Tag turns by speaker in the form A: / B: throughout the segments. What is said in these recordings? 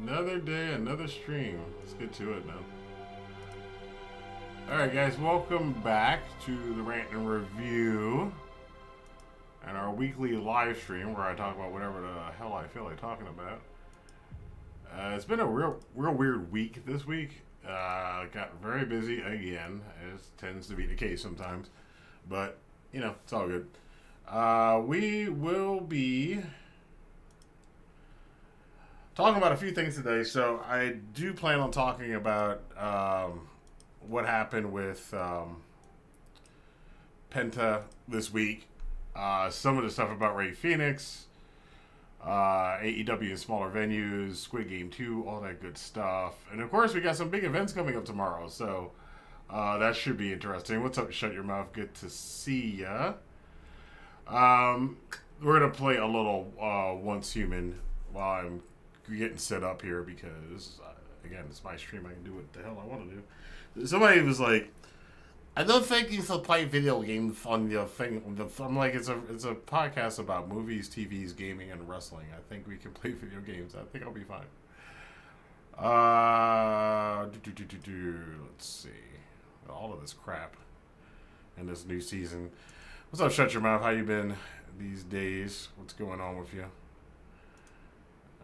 A: Another day, another stream. Let's get to it now. Alright guys, welcome back to the Rantin Review and our weekly live stream where I talk about whatever the hell I feel like talking about. It's been a real weird week this week. Got very busy again, as tends to be the case sometimes. But, you know, it's all good. We will be talking about a few things today. So I do plan on talking about what happened with Penta this week. Some of the stuff about Rey Fenix, AEW in smaller venues, Squid Game 2, all that good stuff. And of course, we got some big events coming up tomorrow. So that should be interesting. What's up, Shut Your Mouth? Good to see ya. We're going to play a little Once Human while I'm getting set up here because, again, it's my stream. I can do what the hell I want to do. Somebody was like, I don't think you should play video games on your thing. I'm like, it's a podcast about movies, TVs, gaming, and wrestling. I think we can play video games. I think I'll be fine. Let's see. All of this crap in this new season. What's up, Shut Your Mouth? How you been these days? What's going on with you?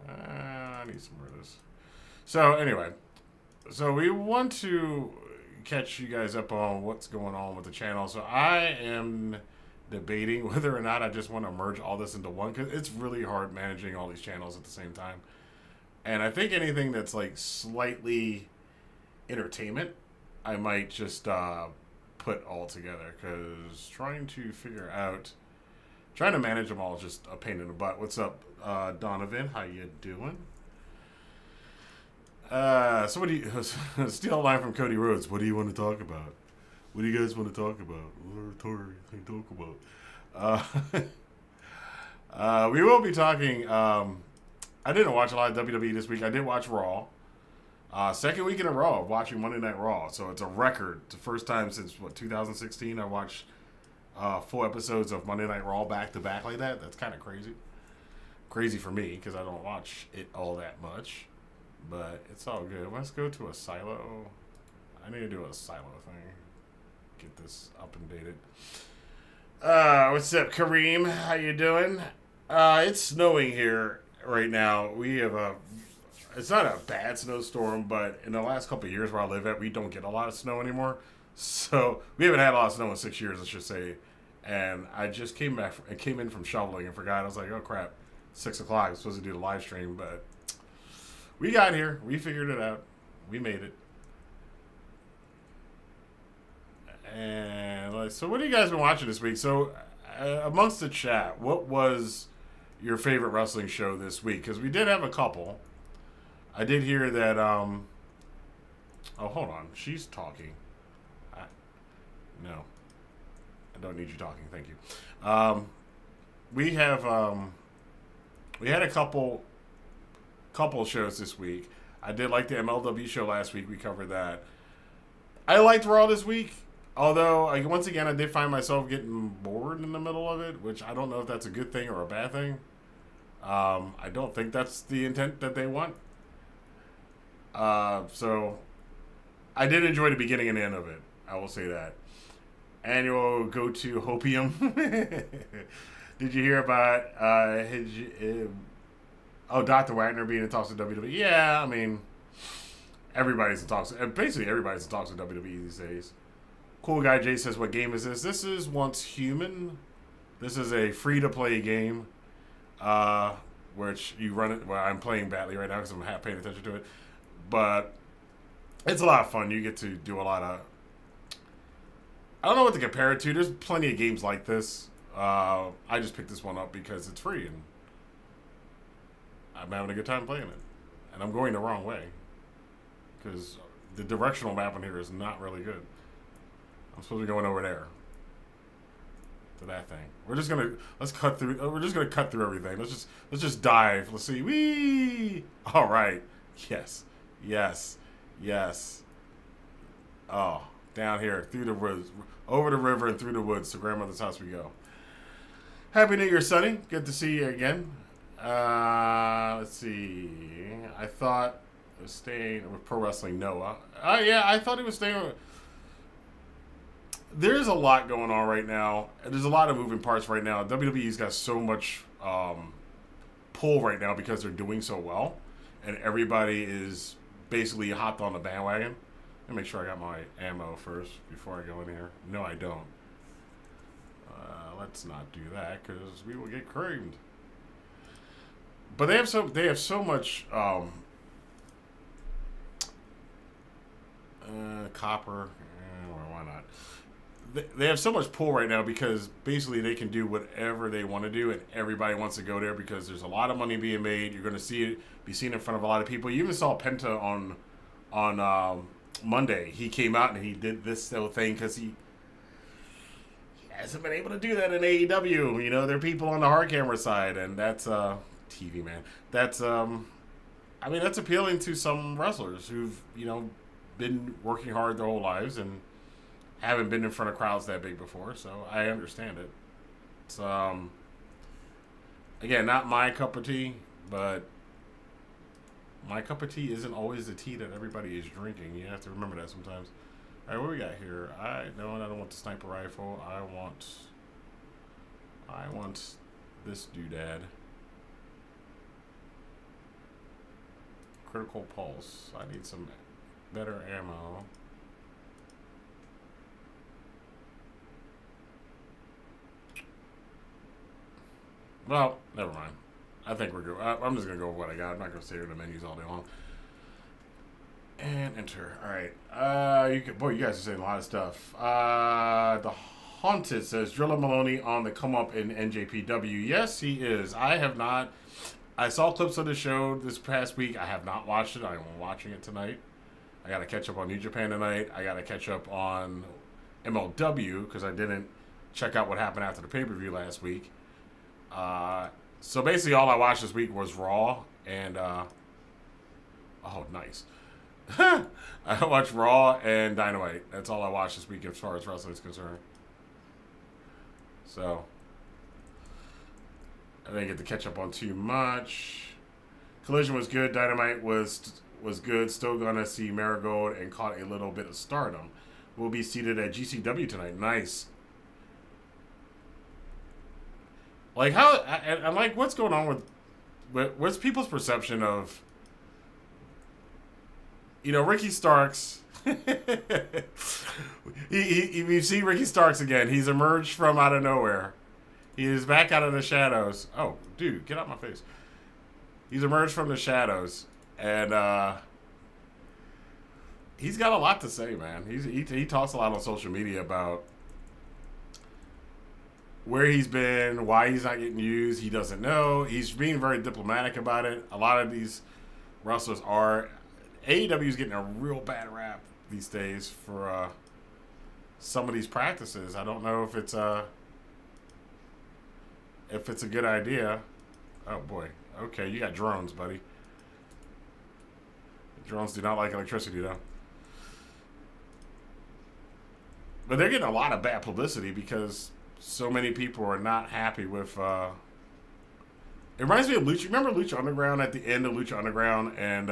A: I need some more of this. So, anyway. So, we want to catch you guys up on what's going on with the channel. So, I am debating whether or not I just want to merge all this into one, because it's really hard managing all these channels at the same time. And I think anything that's like slightly entertainment, I might just put all together, because trying to manage them all is just a pain in the butt. What's up, Donovan? How you doing? So what do you steal a line from Cody Rhodes? What do you want to talk about? What do you guys want to talk about? We will be talking. I didn't watch a lot of WWE this week. I did watch Raw. Second week in a row of watching Monday Night Raw, so it's a record. It's the first time since 2016 I watched full episodes of Monday Night Raw back to back like that. That's kind of crazy. Crazy for me because I don't watch it all that much, but it's all good. Let's go to a silo. I need to do a silo thing. Get this up and dated. What's up, Kareem? How you doing? It's snowing here right now. We have it's not a bad snowstorm, but in the last couple of years where I live at, we don't get a lot of snow anymore. So we haven't had a lot of snow in 6 years, let's just say. And I just came in from shoveling and forgot. I was like, oh crap, 6 o'clock. I was supposed to do the live stream, but we got here. We figured it out. We made it. And so what have you guys been watching this week? So amongst the chat, what was your favorite wrestling show this week? Because we did have a couple. I did hear that, oh, hold on. She's talking. No. I don't need you talking. Thank you. We had a couple shows this week. I did like the MLW show last week. We covered that. I liked Raw this week. Although, once again, I did find myself getting bored in the middle of it, which I don't know if that's a good thing or a bad thing. I don't think that's the intent that they want. So I did enjoy the beginning and end of it. I will say that. Annual go to Hopium. Did you hear about Dr. Wagner being in talks with WWE? Yeah, I mean, everybody's in talks. Basically, everybody's in talks with WWE these days. Cool Guy Jay says, what game is this? This is Once Human. This is a free-to-play game, which you run it. Well, I'm playing badly right now because I'm half paying attention to it. But it's a lot of fun. You get to do a lot of... I don't know what to compare it to. There's plenty of games like this. I just picked this one up because it's free, and I'm having a good time playing it. And I'm going the wrong way because the directional map on here is not really good. I'm supposed to be going over there to that thing. Let's cut through. We're just gonna cut through everything. Let's just dive. Let's see. Whee! All right. Yes. Oh, down here through the woods, over the river and through the woods to grandmother's house we go. Happy New Year, Sonny. Good to see you again. Let's see. I thought it was staying with Pro Wrestling Noah. Yeah, I thought he was staying with. There's a lot going on right now. There's a lot of moving parts right now. WWE's got so much pull right now because they're doing so well, and everybody is basically hopped on the bandwagon. Let me make sure I got my ammo first before I go in here. No, I don't. Let's not do that because we will get creamed. But they have so much copper. Why not? They have so much pull right now because basically they can do whatever they want to do, and everybody wants to go there because there's a lot of money being made. You're going to be seen in front of a lot of people. You even saw Penta on Monday. He came out and he did this little thing because he hasn't been able to do that in AEW. You know, there are people on the hard camera side, and that's TV, man. That's that's appealing to some wrestlers who've been working hard their whole lives and haven't been in front of crowds that big before, so I understand it. It's again, not my cup of tea, but my cup of tea isn't always the tea that everybody is drinking. You have to remember that sometimes. All right, what we got here? I don't want the sniper rifle. I want this doodad. Critical pulse. I need some better ammo. Well, never mind. I think we're good. I'm just going to go with what I got. I'm not going to stay here in the menus all day long. And enter. All right. You guys are saying a lot of stuff. The Haunted says, Drilla Maloney on the come up in NJPW. Yes, he is. I have not. I saw clips of the show this past week. I have not watched it. I'm watching it tonight. I got to catch up on New Japan tonight. I got to catch up on MLW because I didn't check out what happened after the pay-per-view last week. So basically all I watched this week was Raw and oh, nice. I watched Raw and Dynamite. That's all I watched this week as far as wrestling is concerned. So I didn't get to catch up on too much. Collision was good. Dynamite was good. Still gonna see Marigold and caught a little bit of stardom. We'll be seated at GCW tonight. Nice. Like how I'm like, what's going on with what's people's perception of Ricky Starks? We see Ricky Starks again. He's emerged from out of nowhere. He is back out of the shadows. Oh, dude, get out my face. He's emerged from the shadows, and he's got a lot to say, man. He talks a lot on social media about where he's been, why he's not getting used. He doesn't know. He's being very diplomatic about it. A lot of these wrestlers are. AEW is getting a real bad rap these days for some of these practices. I don't know if it's a good idea. Oh boy. Okay, you got drones, buddy. Drones do not like electricity, though. But they're getting a lot of bad publicity because so many people are not happy with. It reminds me of Lucha. Remember Lucha Underground at the end of Lucha Underground, and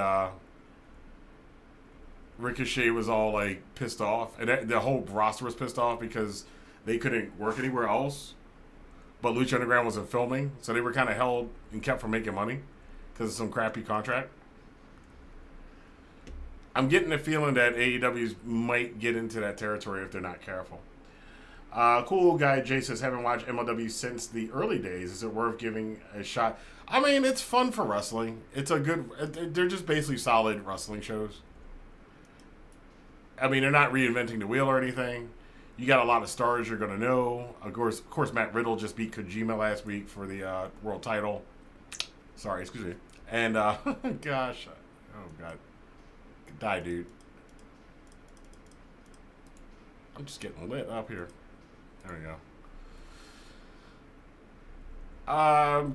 A: Ricochet was all like pissed off, and the whole roster was pissed off because they couldn't work anywhere else. But Lucha Underground wasn't filming, so they were kind of held and kept from making money because of some crappy contract. I'm getting the feeling that AEW might get into that territory if they're not careful. Cool guy Jay says, haven't watched MLW since the early days. Is it worth giving a shot? I mean, it's fun for wrestling. It's a good. They're just basically solid wrestling shows. I mean, they're not reinventing the wheel or anything. You got a lot of stars you're gonna know. Of course, Matt Riddle just beat Kojima last week for the world title. Sorry, excuse me. And gosh, oh god, die, dude. I'm just getting lit up here. There we go.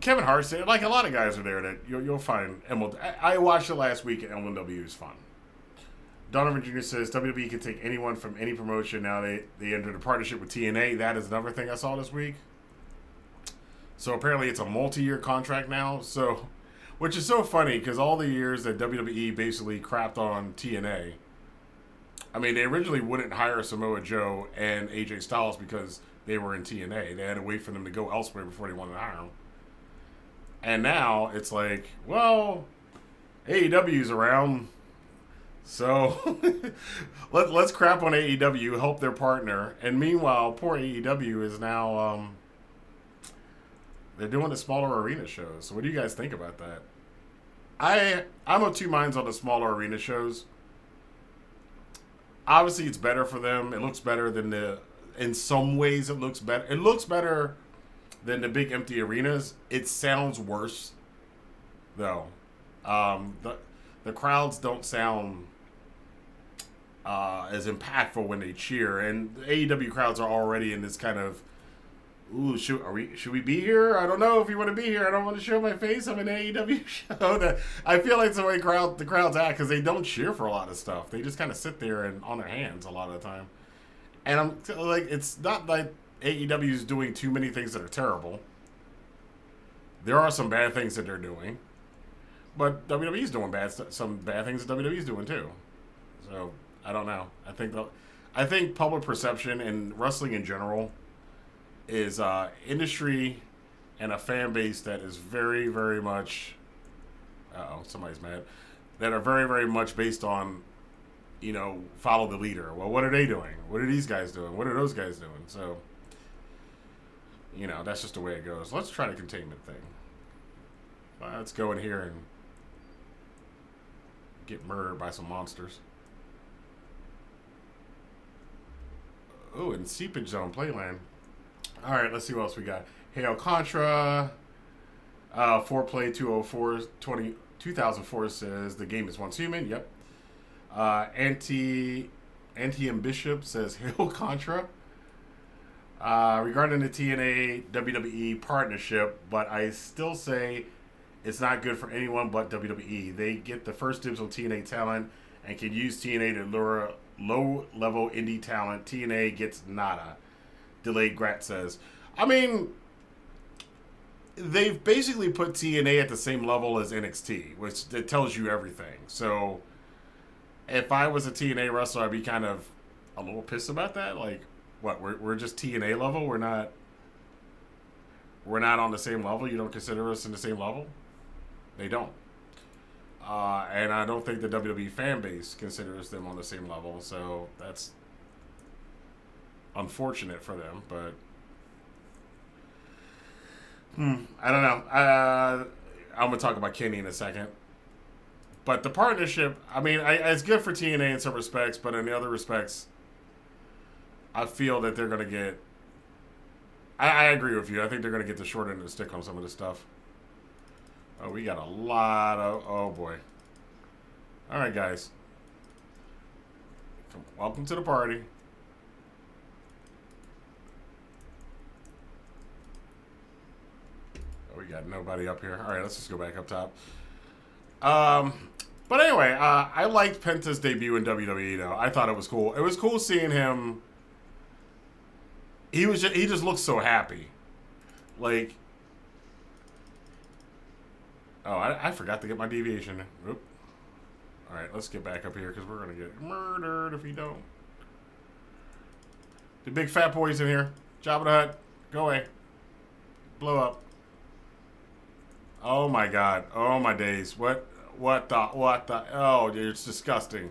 A: Kevin Hart said, like a lot of guys are there that you'll find MLW. I watched it last week, and MLW is fun. Donovan Jr. says WWE can take anyone from any promotion. Now they entered a partnership with TNA. That is another thing I saw this week. So apparently it's a multi-year contract now. So, which is so funny because all the years that WWE basically crapped on TNA, I mean, they originally wouldn't hire Samoa Joe and AJ Styles because they were in TNA. They had to wait for them to go elsewhere before they wanted to hire them. And now it's like, well, AEW's around, so let's crap on AEW, help their partner. And meanwhile, poor AEW is now they're doing the smaller arena shows. So what do you guys think about that? I'm of two minds on the smaller arena shows. Obviously, it's better for them. It looks better than the. In some ways, it looks better. It looks better than the big empty arenas. It sounds worse, though. The crowds don't sound as impactful when they cheer, and the AEW crowds are already in this kind of, ooh, should we be here? I don't know if you want to be here. I don't want to show my face. I'm an AEW show. That I feel like it's the way the crowds act because they don't cheer for a lot of stuff. They just kind of sit there and on their hands a lot of the time. And I'm like, it's not like AEW is doing too many things that are terrible. There are some bad things that they're doing, but WWE's doing some bad things that WWE's doing too. So I don't know. I think public perception and wrestling in general is industry and a fan base that is very, very much. Somebody's mad. That are very, very much based on, follow the leader. Well, what are they doing? What are these guys doing? What are those guys doing? So, that's just the way it goes. Let's try the containment thing. Let's go in here and get murdered by some monsters. Oh, and Seepage Zone, Playland. All right, let's see what else we got. Hail Contra. Foreplay 2004 says the game is once human. Yep. Antium Bishop says Hail Contra. Regarding the TNA WWE partnership, but I still say it's not good for anyone but WWE. They get the first dibs on TNA talent and can use TNA to lure low-level indie talent. TNA gets nada. Delayed Grat says. I mean, they've basically put TNA at the same level as NXT, which it tells you everything. So if I was a TNA wrestler, I'd be kind of a little pissed about that. Like, what? We're just TNA level. We're not on the same level. You don't consider us in the same level. They don't. And I don't think the WWE fan base considers them on the same level. So that's unfortunate for them. But I don't know. I'm gonna talk about Kenny in a second. But the partnership, I mean, it's good for TNA in some respects, but in the other respects, I feel that they're going to get... I agree with you. I think they're going to get the short end of the stick on some of this stuff. Oh, we got a lot of... Oh, boy. All right, guys. Welcome to the party. Oh, we got nobody up here. All right, let's just go back up top. But anyway, I liked Penta's debut in WWE, though. I thought it was cool. It was cool seeing him. He just looked so happy. Like, oh, I forgot to get my deviation. Oop. All right, let's get back up here because we're going to get murdered if we don't. The big fat boys in here. Jabba the Hutt. Go away. Blow up. Oh, my God. Oh, my days. What the, oh, dude, it's disgusting.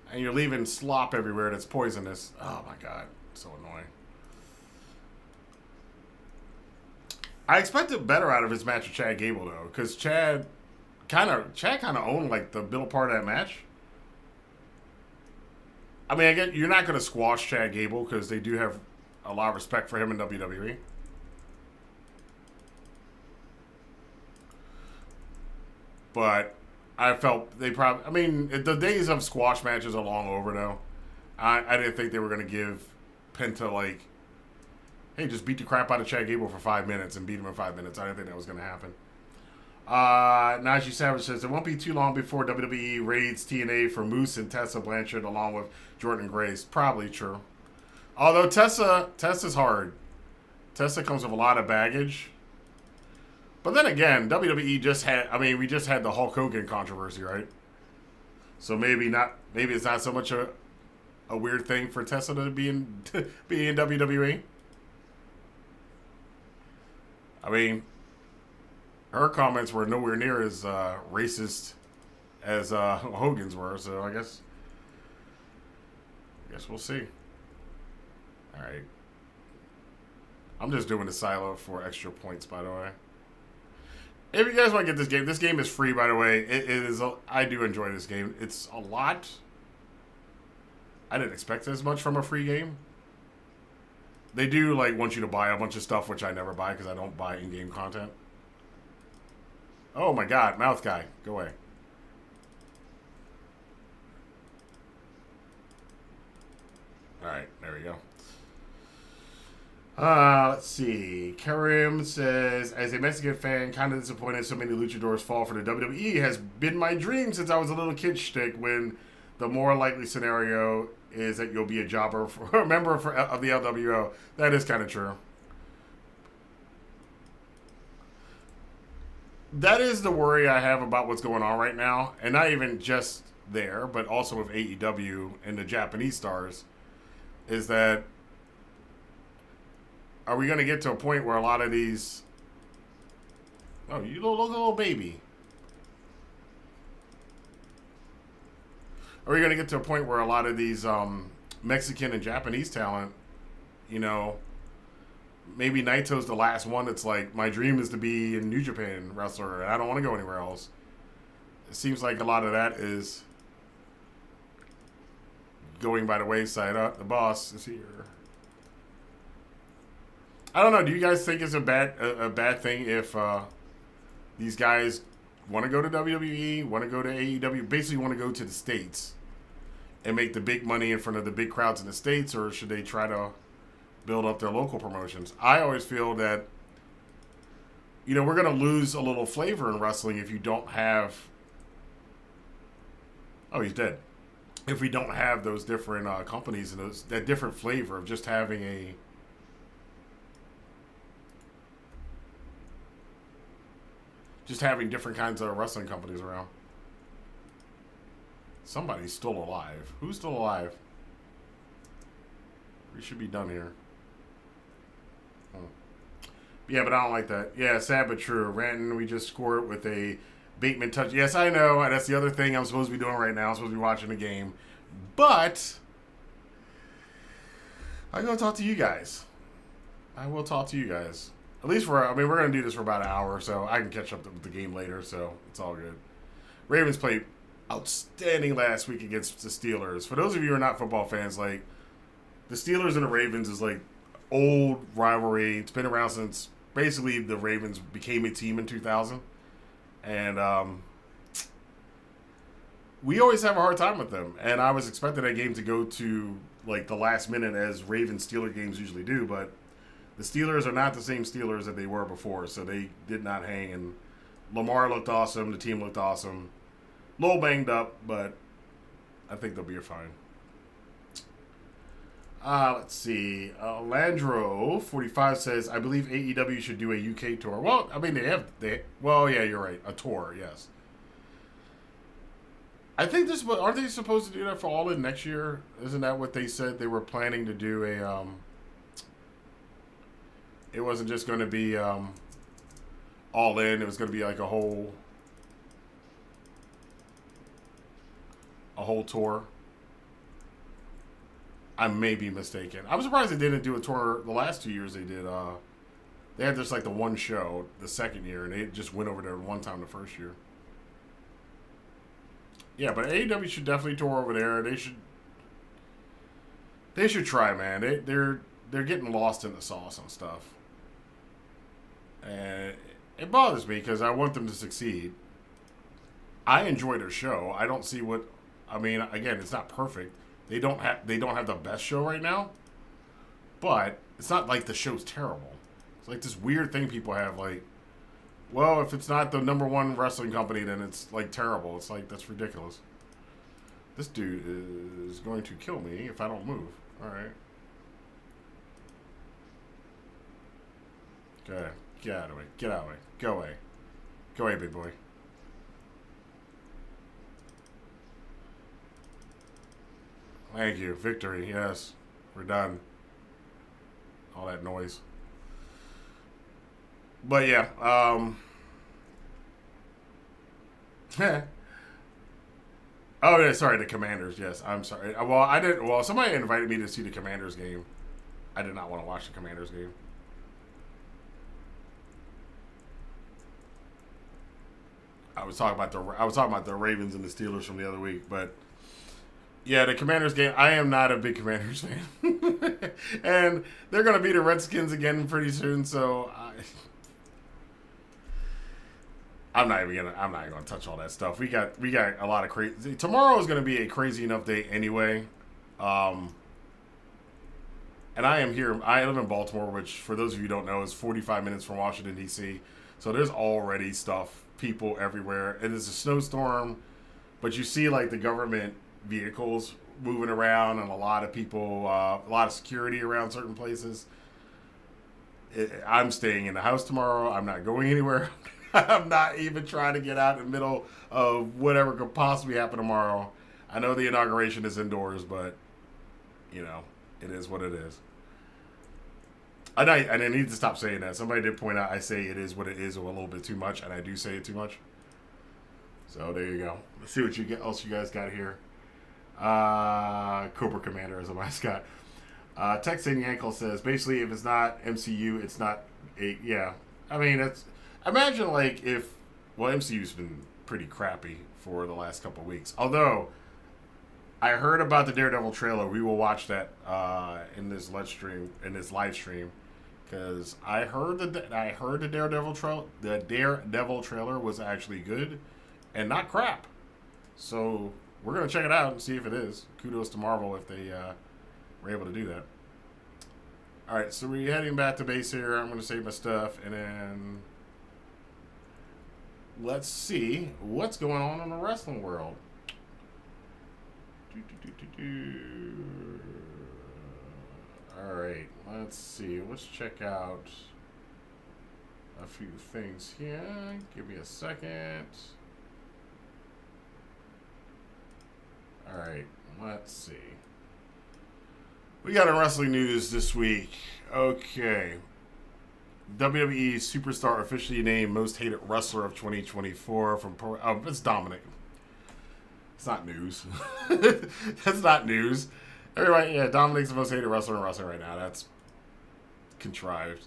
A: And you're leaving slop everywhere that's poisonous. Oh, my God. So annoying. I expected better out of his match with Chad Gable, though, because Chad kind of owned, like, the middle part of that match. I mean, again, you're not going to squash Chad Gable because they do have a lot of respect for him in WWE. But I felt they probably... I mean, the days of squash matches are long over, though. I didn't think they were going to give Penta, like, hey, just beat the crap out of Chad Gable for 5 minutes and beat him in 5 minutes. I didn't think that was going to happen. Najee Savage says, it won't be too long before WWE raids TNA for Moose and Tessa Blanchard along with Jordan Grace. Probably true. Although Tessa's hard. Tessa comes with a lot of baggage. But then again, WWE just had, we just had the Hulk Hogan controversy, right? So maybe it's not so much a weird thing for Tessa to be in be in WWE. I mean, her comments were nowhere near as racist as Hogan's were, so I guess we'll see. All right. I'm just doing the silo for extra points, by the way. If you guys want to get this game is free, by the way. It is. I do enjoy this game. It's a lot. I didn't expect as much from a free game. They do want you to buy a bunch of stuff, which I never buy because I don't buy in-game content. Oh my God, mouth guy, go away. All right, there we go. Let's see. Karim says, as a Mexican fan, kind of disappointed so many luchadors fall for the WWE has been my dream since I was a little kid shtick when the more likely scenario is that you'll be a jobber for a member of the LWO. That is kind of true. That is the worry I have about what's going on right now. And not even just there, but also with AEW and the Japanese stars, is that are we going to get to a point where a lot of these... Oh, you look a little baby. Are we going to get to a point where a lot of these Mexican and Japanese talent, maybe Naito's the last one that's like, my dream is to be a New Japan wrestler, and I don't want to go anywhere else. It seems like a lot of that is going by the wayside. The boss is here. I don't know. Do you guys think it's a bad thing if these guys want to go to WWE, want to go to AEW, basically want to go to the States and make the big money in front of the big crowds in the States, or should they try to build up their local promotions? I always feel that, we're going to lose a little flavor in wrestling if you don't have... Oh, he's dead. If we don't have those different companies and that different flavor of just having different kinds of wrestling companies around. Somebody's still alive. Who's still alive? We should be done here. Yeah, but I don't like that. Yeah, sad but true. Rantin, we just scored with a Bateman touch. Yes, I know. That's the other thing I'm supposed to be doing right now. I'm supposed to be watching the game. But I'm going to talk to you guys. I will talk to you guys. At least we're going to do this for about an hour, so I can catch up with the game later, so it's all good. Ravens played outstanding last week against the Steelers. For those of you who are not football fans, the Steelers and the Ravens is old rivalry. It's been around since basically the Ravens became a team in 2000. And we always have a hard time with them. And I was expecting that game to go to the last minute as Ravens-Steeler games usually do, but the Steelers are not the same Steelers that they were before, so they did not hang. And Lamar looked awesome. The team looked awesome. A little banged up, but I think they'll be fine. Let's see. Landro45 says, I believe AEW should do a UK tour. Well, yeah, you're right. A tour, yes. I think aren't they supposed to do that for All In next year? Isn't that what they said they were planning to do it wasn't just going to be All In. It was going to be a whole tour. I may be mistaken. I'm surprised they didn't do a tour the last 2 years they did. They had just the one show the second year, and they just went over there one time the first year. Yeah, but AEW should definitely tour over there. They should try, man. They're getting lost in the sauce and stuff. And it bothers me because I want them to succeed. I enjoy their show. I don't see what... again, it's not perfect. They don't have the best show right now. But it's not like the show's terrible. It's this weird thing people have, well, if it's not the number one wrestling company, then it's, terrible. It's that's ridiculous. This dude is going to kill me if I don't move. All right. Go ahead. Get out of the way. Get out of the way. Go away. Go away, big boy. Thank you. Victory. Yes. We're done. All that noise. But yeah. Oh, yeah, sorry, the Commanders. Yes, I'm sorry. Well, I didn't. Well, somebody invited me to see the Commanders game. I did not want to watch the Commanders game. I was talking about the Ravens and the Steelers from the other week, but yeah, the Commanders game. I am not a big Commanders fan, and they're going to beat the Redskins again pretty soon. So I'm not gonna touch all that stuff. We got a lot of crazy. Tomorrow is gonna be a crazy enough day anyway. And I am here. I live in Baltimore, which for those of you who don't know is 45 minutes from Washington D.C. So there's already people everywhere. And it's a snowstorm, but you see like the government vehicles moving around and a lot of people, a lot of security around certain places. I'm staying in the house tomorrow. I'm not going anywhere. I'm not even trying to get out in the middle of whatever could possibly happen tomorrow. I know the inauguration is indoors, but, you know, it is what it is. I need to stop saying that. Somebody did point out I say it is what it is a little bit too much, and I do say it too much. So there you go. Let's see what else you guys got here. Cobra Commander as a mascot. Texan Yankel says, basically, if it's not MCU, it's not yeah. I mean, it's... Imagine, like, MCU's been pretty crappy for the last couple of weeks. Although, I heard about the Daredevil trailer. We will watch that in this live stream, because I heard the Daredevil trailer was actually good and not crap. So, we're going to check it out and see if it is. Kudos to Marvel if they were able to do that. All right, so we're heading back to base here. I'm going to save my stuff, and then... let's see what's going on in the wrestling world. All right, let's see. Let's check out a few things here. Give me a second. All right, let's see. We got a wrestling news this week. Okay. WWE Superstar officially named Most Hated Wrestler of 2024 from it's Dominic. It's not news. That's not news. Everybody, yeah, Dominic's the most hated wrestler in wrestling right now. That's contrived.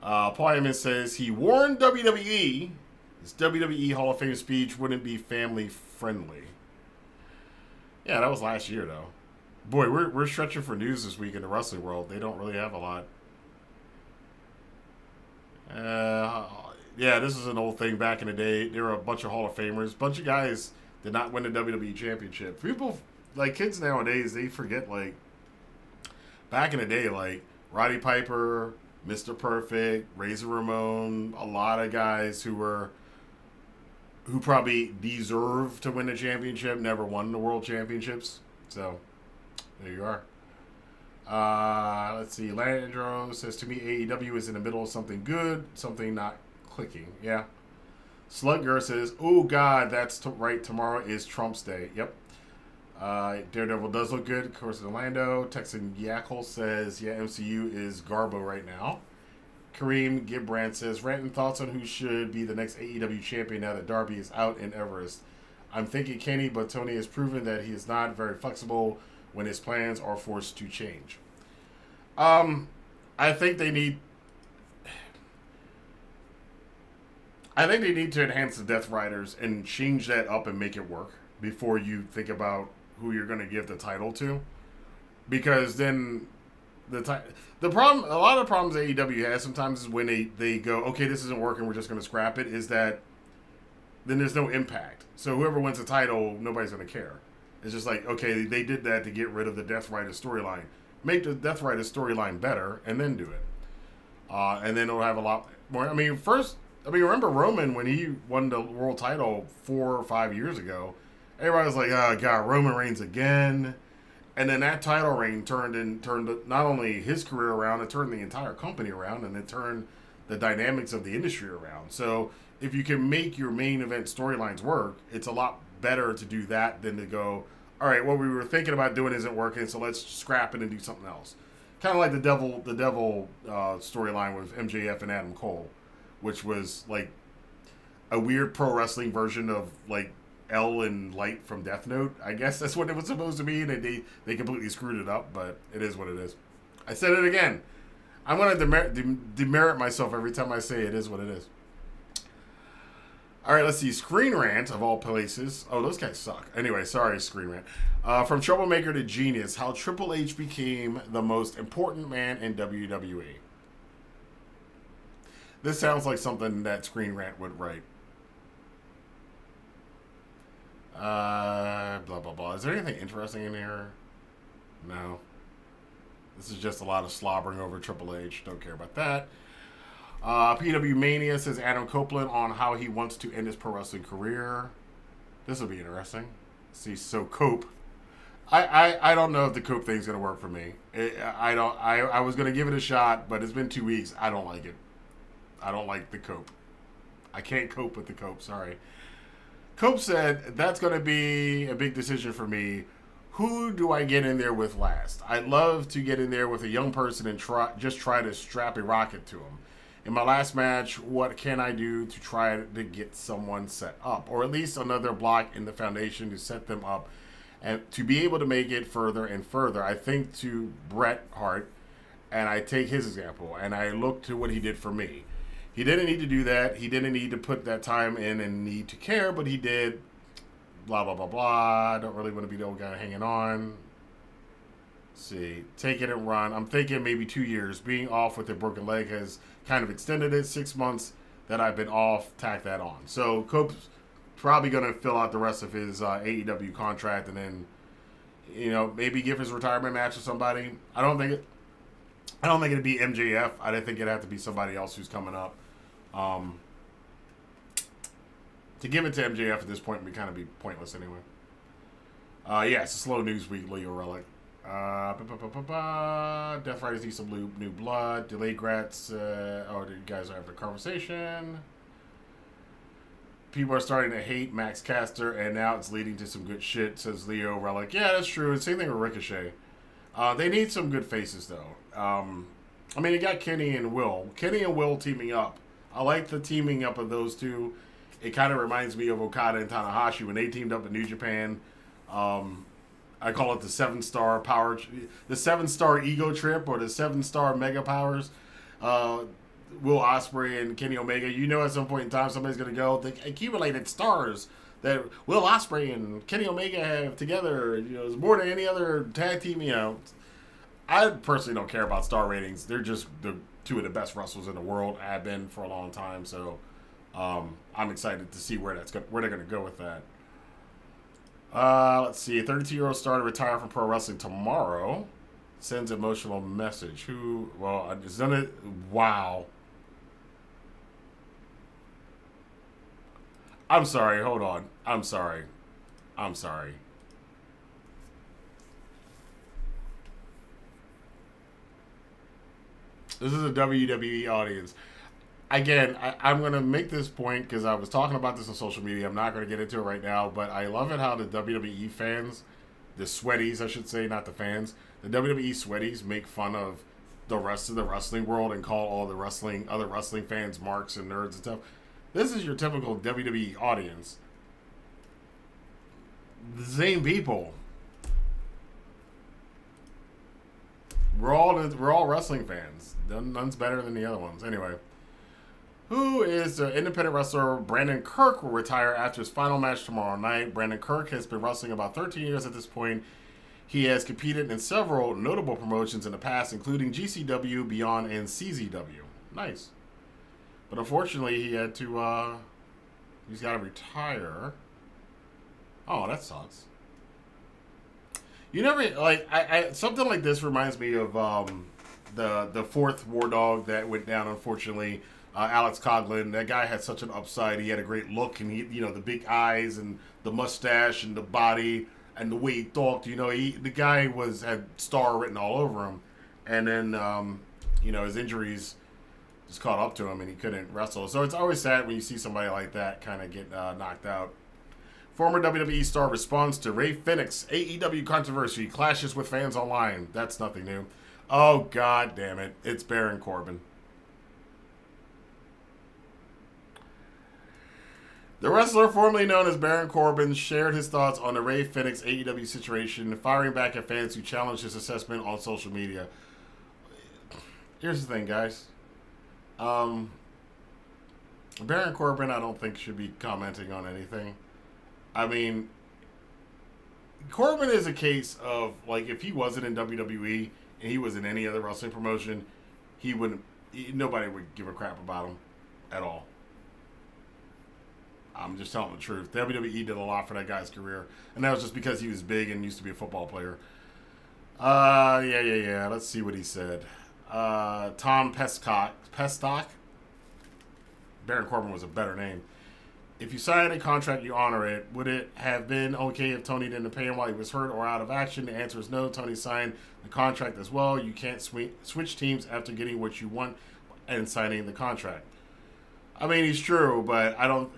A: Paul Heyman says he warned WWE his WWE Hall of Fame speech wouldn't be family friendly. Yeah, that was last year though. Boy, we're stretching for news this week in the wrestling world. They don't really have a lot. Yeah, this is an old thing back in the day. There were a bunch of Hall of Famers. A bunch of guys did not win the WWE Championship. People, like kids nowadays, they forget, like, back in the day, like, Roddy Piper, Mr. Perfect, Razor Ramon, a lot of guys who probably deserve to win the championship, never won the world championships. So, there you are. Let's see. Landro says, to me, AEW is in the middle of something good, something not clicking. Yeah. Slugger says, oh, God, that's right. Tomorrow is Trump's Day. Yep. Daredevil does look good. Of course, in Orlando. Texan Yackle says, yeah, MCU is Garbo right now. Kareem Gibran says, Rantin, thoughts on who should be the next AEW champion now that Darby is out in Everest? I'm thinking Kenny, but Tony has proven that he is not very flexible when his plans are forced to change. I think they need to enhance the Death Riders and change that up and make it work before you think about who you're going to give the title to. Because then a lot of the problems AEW has sometimes is when they go, okay, this isn't working, we're just going to scrap it, is that then there's no impact. So whoever wins the title, nobody's going to care. It's just like, okay, they did that to get rid of the Death Rider storyline. Make the Death Rider storyline better, and then do it. And then it'll have a lot more. Remember Roman when he won the world title 4 or 5 years ago? Everybody was like, oh, God, Roman Reigns again. And then that title reign turned not only his career around, it turned the entire company around, and it turned the dynamics of the industry around. So if you can make your main event storylines work, it's a lot better to do that than to go, all right, what we were thinking about doing isn't working, so let's scrap it and do something else. Kind of like the devil storyline with MJF and Adam Cole, which was like a weird pro wrestling version of like L and Light from Death Note. I guess that's what it was supposed to be, and they completely screwed it up, but it is what it is. I said it again. I'm going to demerit myself every time I say it is what it is. All right, let's see. Screen Rant, of all places. Oh, those guys suck. Anyway, sorry, Screen Rant. From Troublemaker to Genius, how Triple H became the most important man in WWE. This sounds like something that Screen Rant would write. Blah, blah, blah. Is there anything interesting in here? No. This is just a lot of slobbering over Triple H. Don't care about that. PW Mania says Adam Copeland on how he wants to end his pro wrestling career. This will be interesting. See, so Cope. I don't know if the Cope thing's going to work for me. I was going to give it a shot, but it's been 2 weeks. I don't like it. I don't like the Cope. I can't cope with the Cope. Sorry. Cope said, that's going to be a big decision for me. Who do I get in there with last? I'd love to get in there with a young person and try to strap a rocket to him. In my last match, what can I do to try to get someone set up? Or at least another block in the foundation to set them up and to be able to make it further and further. I think to Bret Hart, and I take his example, and I look to what he did for me. He didn't need to do that. He didn't need to put that time in and need to care, but he did. Blah, blah, blah, blah. I don't really want to be the old guy hanging on. Let's see. Take it and run. I'm thinking maybe 2 years. Being off with a broken leg has kind of extended it. 6 months that I've been off, tack that on. So Cope's probably going to fill out the rest of his AEW contract and then, maybe give his retirement match to somebody. I don't think it'd be MJF. I didn't think it'd have to be somebody else who's coming up. To give it to MJF at this point would kind of be pointless anyway. Yeah, it's a slow news week, Leo Relic. Death Riders need some new blood. Delayed grats. You guys are having a conversation. People are starting to hate Max Caster, and now it's leading to some good shit, says Leo Relic. Yeah, that's true. Same thing with Ricochet. They need some good faces, though. You got Kenny and Will. Kenny and Will teaming up. I like the teaming up of those two. It kind of reminds me of Okada and Tanahashi when they teamed up in New Japan. I call it the 7-star power, the 7-star ego trip, or the 7-star mega powers. Will Ospreay and Kenny Omega. At some point in time somebody's going to go, the accumulated stars that Will Ospreay and Kenny Omega have together, is more than any other tag team. I personally don't care about star ratings. They're just the two of the best wrestlers in the world. Have been for a long time. So I'm excited to see where they're going to go with that. Let's see. A 32-year-old star to retire from pro wrestling tomorrow. Sends emotional message. It's done it. Wow. I'm sorry. Hold on. I'm sorry. This is a WWE audience. Again, I'm going to make this point because I was talking about this on social media. I'm not going to get into it right now, but I love it how the WWE fans, the sweaties, I should say, not the fans, the WWE sweaties make fun of the rest of the wrestling world and call all the other wrestling fans marks and nerds and stuff. This is your typical WWE audience. The same people. We're all wrestling fans. None's better than the other ones. Anyway. Who is the independent wrestler Brandon Kirk will retire after his final match tomorrow night. Brandon Kirk has been wrestling about 13 years at this point. He has competed in several notable promotions in the past, including GCW, Beyond, and CZW. Nice. But unfortunately, he had to, he's got to retire. Oh, that sucks. You never, I something like this reminds me of the fourth War Dog that went down, unfortunately. Alex Coughlin, that guy had such an upside. He had a great look, and he, the big eyes and the mustache and the body and the way he talked. The guy had star written all over him, and then his injuries just caught up to him and he couldn't wrestle. So it's always sad when you see somebody like that kind of get knocked out. Former WWE star responds to Rey Fenix AEW controversy, clashes with fans online. That's nothing new. Oh, God damn it. It's Baron Corbin. The wrestler formerly known as Baron Corbin shared his thoughts on the Rey Fenix AEW situation, firing back at fans who challenged his assessment on social media. Here's the thing, guys. Baron Corbin, I don't think, should be commenting on anything. I mean, Corbin is a case of, like, if he wasn't in WWE and he was in any other wrestling promotion, nobody would give a crap about him at all. I'm just telling the truth. WWE did a lot for that guy's career, and that was just because he was big and used to be a football player. Yeah. Let's see what he said. Tom Pestock. Baron Corbin was a better name. If you sign a contract, you honor it. Would it have been okay if Tony didn't pay him while he was hurt or out of action? The answer is no. Tony signed the contract as well. You can't switch teams after getting what you want and signing the contract. I mean, he's true, but I don't...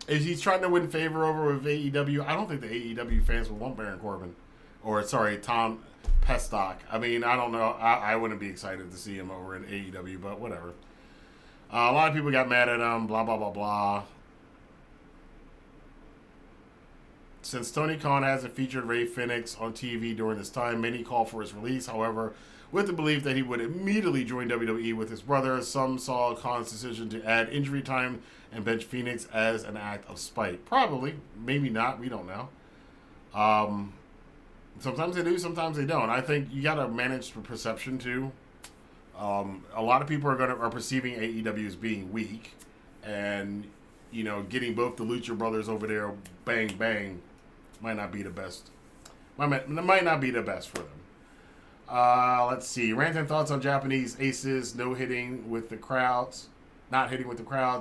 A: If he's trying to win favor over with AEW, I don't think the AEW fans would want Baron Corbin. Tom Pestock. I mean, I don't know. I wouldn't be excited to see him over in AEW, but whatever. A lot of people got mad at him, blah, blah, blah, blah. Since Tony Khan hasn't featured Rey Fenix on TV during this time, many call for his release. However, with the belief that he would immediately join WWE with his brother, some saw Khan's decision to add injury time and bench Phoenix as an act of spite. Probably. Maybe not. We don't know. Sometimes they do, sometimes they don't. I think you got to manage the perception, too. A lot of people are perceiving AEW as being weak, and getting both the Lucha Brothers over there, bang bang, might not be the best. Might not be the best for them. Let's see. Rantin thoughts on Japanese aces not hitting with the crowds,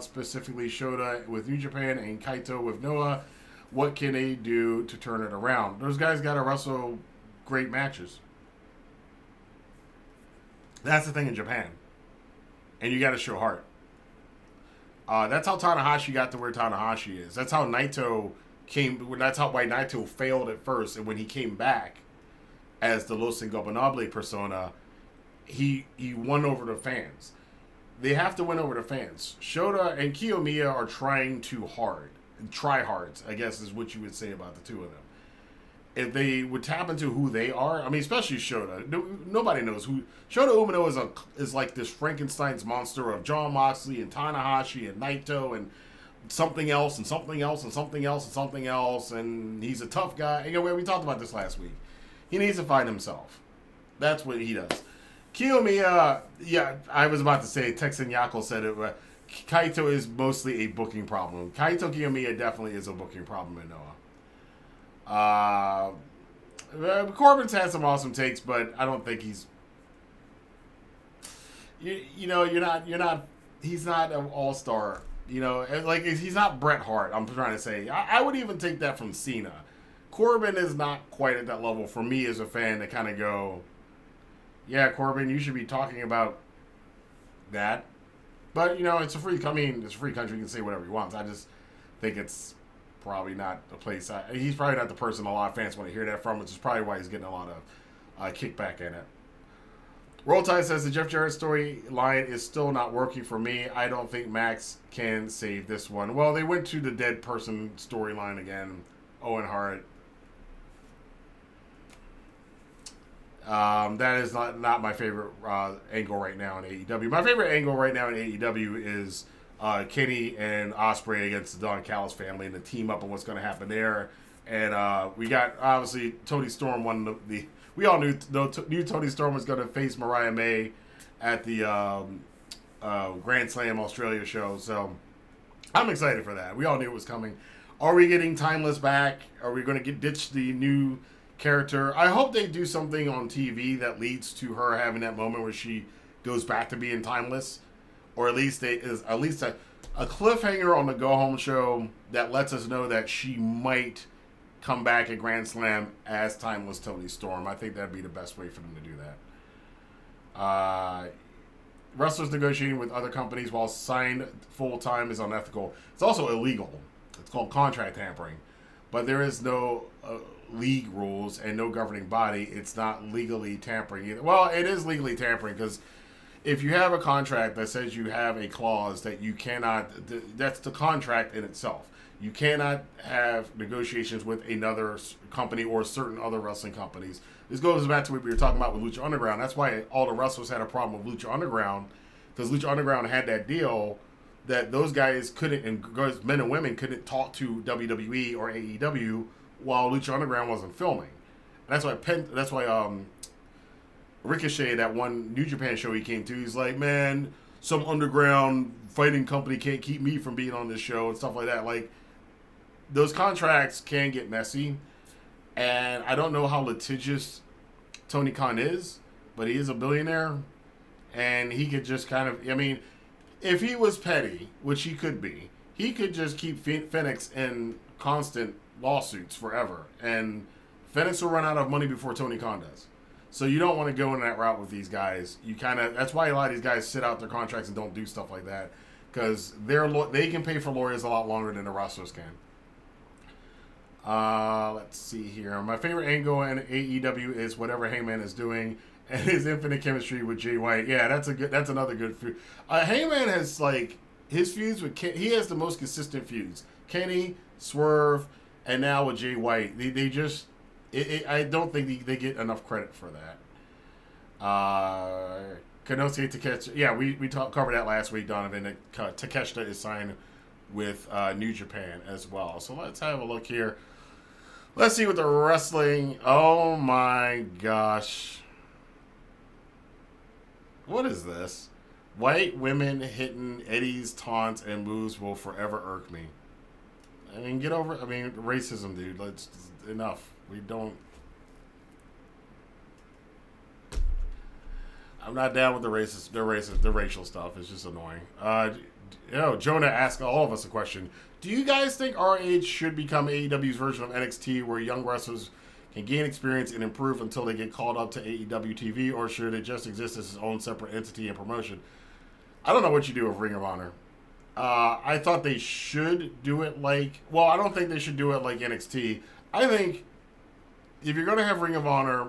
A: specifically Shota with New Japan and Kaito with Noah. What can they do to turn it around? Those guys got to wrestle great matches. That's the thing in Japan. And you got to show heart. That's how Tanahashi got to where Tanahashi is. That's how Naito came. That's why Naito failed at first. And when he came back as the Los Ingobernables persona, he won over the fans. They have to win over the fans. Shota and Kiyomiya are trying too hard. Tryhards, I guess, is what you would say about the two of them. If they would tap into who they are, I mean, especially Shota. Nobody knows who Shota Umino is like this Frankenstein's monster of Jon Moxley and Tanahashi and Naito and something else and something else and something else and something else, and he's a tough guy. We talked about this last week. He needs to find himself. That's what he does. Kiyomiya, I was about to say, Texan Yako said it, but Kaito is mostly a booking problem. Kaito Kiyomiya definitely is a booking problem in Noah. Corbin's had some awesome takes, but I don't think he's. He's not an all-star. He's not Bret Hart. I'm trying to say. I would even take that from Cena. Corbin is not quite at that level for me as a fan to kind of go, yeah, Corbin, you should be talking about that. But it's a free. It's a free country. He can say whatever he wants. I just think it's probably not a place. He's probably not the person a lot of fans want to hear that from, which is probably why he's getting a lot of kickback in it. Roll Tide says the Jeff Jarrett storyline is still not working for me. I don't think Max can save this one. Well, they went to the dead person storyline again. Owen Hart. That is not my favorite angle right now in AEW. My favorite angle right now in AEW is Kenny and Ospreay against the Don Callis family and the team up and what's going to happen there. And we got, obviously, Toni Storm won the we all knew Toni Storm was going to face Mariah May at the Grand Slam Australia show. So I'm excited for that. We all knew it was coming. Are we getting Timeless back? Are we going to ditch the new character? I hope they do something on TV that leads to her having that moment where she goes back to being Timeless. Or at least a cliffhanger on the Go Home show that lets us know that she might come back at Grand Slam as Timeless Toni Storm. I think that'd be the best way for them to do that. Uh, Wrestlers negotiating with other companies while signed full time is unethical. It's also illegal. It's called contract tampering. But there is no league rules and no governing body. It's not legally tampering either. Well, it is legally tampering because if you have a contract that says you have a clause that you cannot, that's the contract in itself. You cannot have negotiations with another company or certain other wrestling companies. This goes back to what we were talking about with Lucha Underground. That's why all the wrestlers had a problem with Lucha Underground, because Lucha Underground had that deal that those guys couldn't, and men and women couldn't talk to WWE or AEW while Lucha Underground wasn't filming. And that's why Ricochet, that one New Japan show he came to, he's like, man, some underground fighting company can't keep me from being on this show and stuff like that. Like, those contracts can get messy, and I don't know how litigious Tony Khan is, but he is a billionaire, and he could just kind of, I mean, if he was petty, which he could be, he could just keep Fenix in constant lawsuits forever, and Fenix will run out of money before Tony Khan does. So you don't want to go in that route with these guys. You kind of, that's why a lot of these guys sit out their contracts and don't do stuff like that, because they can pay for lawyers a lot longer than the wrestlers can. Let's see here. My favorite angle in AEW is whatever Heyman is doing and his infinite chemistry with Jay White. Yeah, that's another good feud. Heyman has, like, his feuds with he has the most consistent feuds. Kenny, Swerve, and now with Jay White. They just I don't think they get enough credit for that. Kanosuke Takeshita. Yeah, we covered that last week, Donovan. Takeshita is signed with New Japan as well. So let's have a look here. Let's see what the wrestling. Oh my gosh. What is this? White women hitting Eddie's taunts and moves will forever irk me. I mean, get over. I mean, racism, dude. Let's enough. We don't. I'm not down with the racial stuff. It's just annoying. Jonah asked all of us a question. Do you guys think RH should become AEW's version of NXT, where young wrestlers can gain experience and improve until they get called up to AEW TV, or should it just exist as its own separate entity and promotion? I don't know what you do with Ring of Honor. I thought they should do it like... Well, I don't think they should do it like NXT. I think if you're going to have Ring of Honor,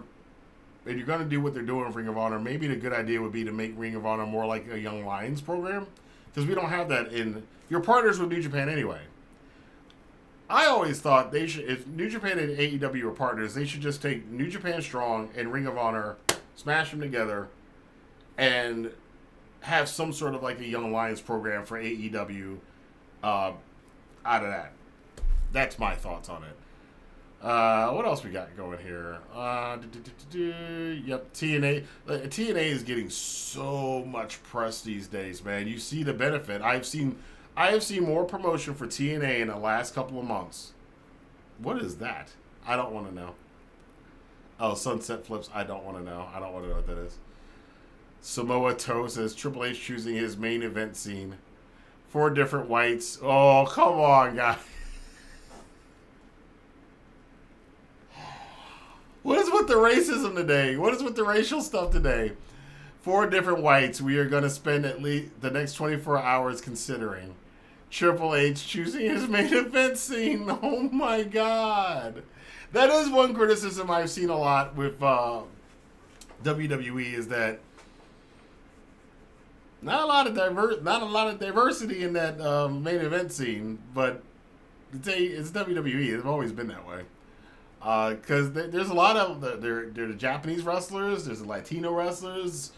A: and you're going to do what they're doing with Ring of Honor, maybe the good idea would be to make Ring of Honor more like a Young Lions program. Because we don't have that in... You're partners with New Japan anyway. I always thought they should... If New Japan and AEW are partners, they should just take New Japan Strong and Ring of Honor, smash them together, and have some sort of like a Young Lions program for AEW out of that. That's my thoughts on it. What else we got going here? Yep, TNA. TNA is getting so much press these days, man. You see the benefit. I have seen more promotion for TNA in the last couple of months. What is that? I don't want to know. Oh, Sunset Flips. I don't want to know. I don't want to know what that is. Samoa Toe says Triple H choosing his main event scene. 4 different whites. Oh, come on, guys. What is with the racism today? What is with the racial stuff today? 4 different whites we are going to spend at least the next 24 hours considering. Triple H choosing his main event scene. Oh my God. That is one criticism I've seen a lot with WWE is that not a lot of diversity in that main event scene, but it's WWE. It's always been that way. Because there's a lot of there are the Japanese wrestlers, there's the Latino wrestlers,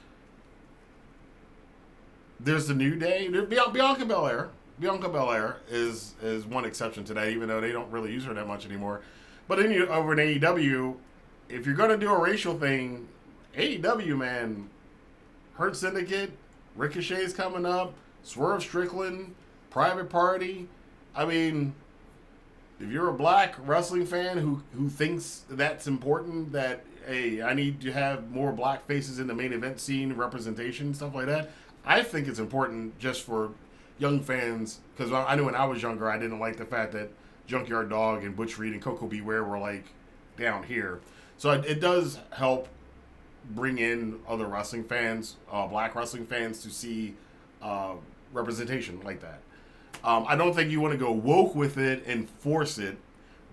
A: there's the New Day, Bianca Belair. Bianca Belair is one exception to that, even though they don't really use her that much anymore. But then over in AEW, if you're gonna do a racial thing, AEW, man, Hurt Syndicate, Ricochet's coming up, Swerve Strickland, Private Party. I mean, if you're a black wrestling fan who thinks that's important, that, hey, I need to have more black faces in the main event scene, representation, stuff like that, I think it's important just for young fans, because I knew when I was younger, I didn't like the fact that Junkyard Dog and Butch Reed and Coco Beware were, like, down here. So it does help bring in other wrestling fans, black wrestling fans, to see representation like that. I don't think you want to go woke with it and force it,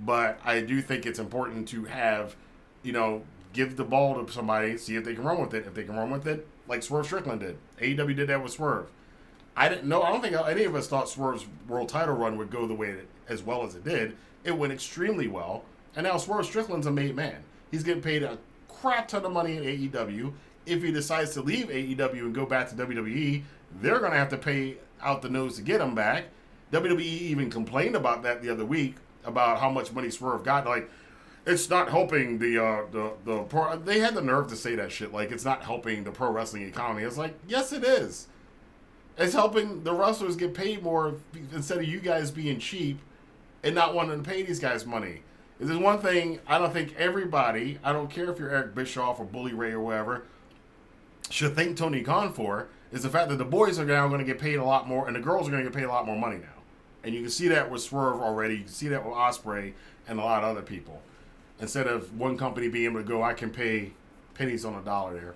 A: but I do think it's important to have, give the ball to somebody, see if they can run with it. If they can run with it, like Swerve Strickland did. AEW did that with Swerve. I don't think any of us thought Swerve's world title run would go the way as well as it did. It went extremely well, and now Swerve Strickland's a made man. He's getting paid a crap ton of money in AEW. If he decides to leave AEW and go back to WWE, they're going to have to pay out the nose to get him back. WWE even complained about that the other week, about how much money Swerve got. Like, it's not helping the pro. They had the nerve to say that shit. Like, it's not helping the pro wrestling economy. It's like, yes, it is. It's helping the wrestlers get paid more instead of you guys being cheap and not wanting to pay these guys money. There's one thing I don't think everybody, I don't care if you're Eric Bischoff or Bully Ray or whatever, should thank Tony Khan for, is the fact that the boys are now going to get paid a lot more and the girls are going to get paid a lot more money now. And you can see that with Swerve already. You can see that with Ospreay and a lot of other people. Instead of one company being able to go, I can pay pennies on a dollar there.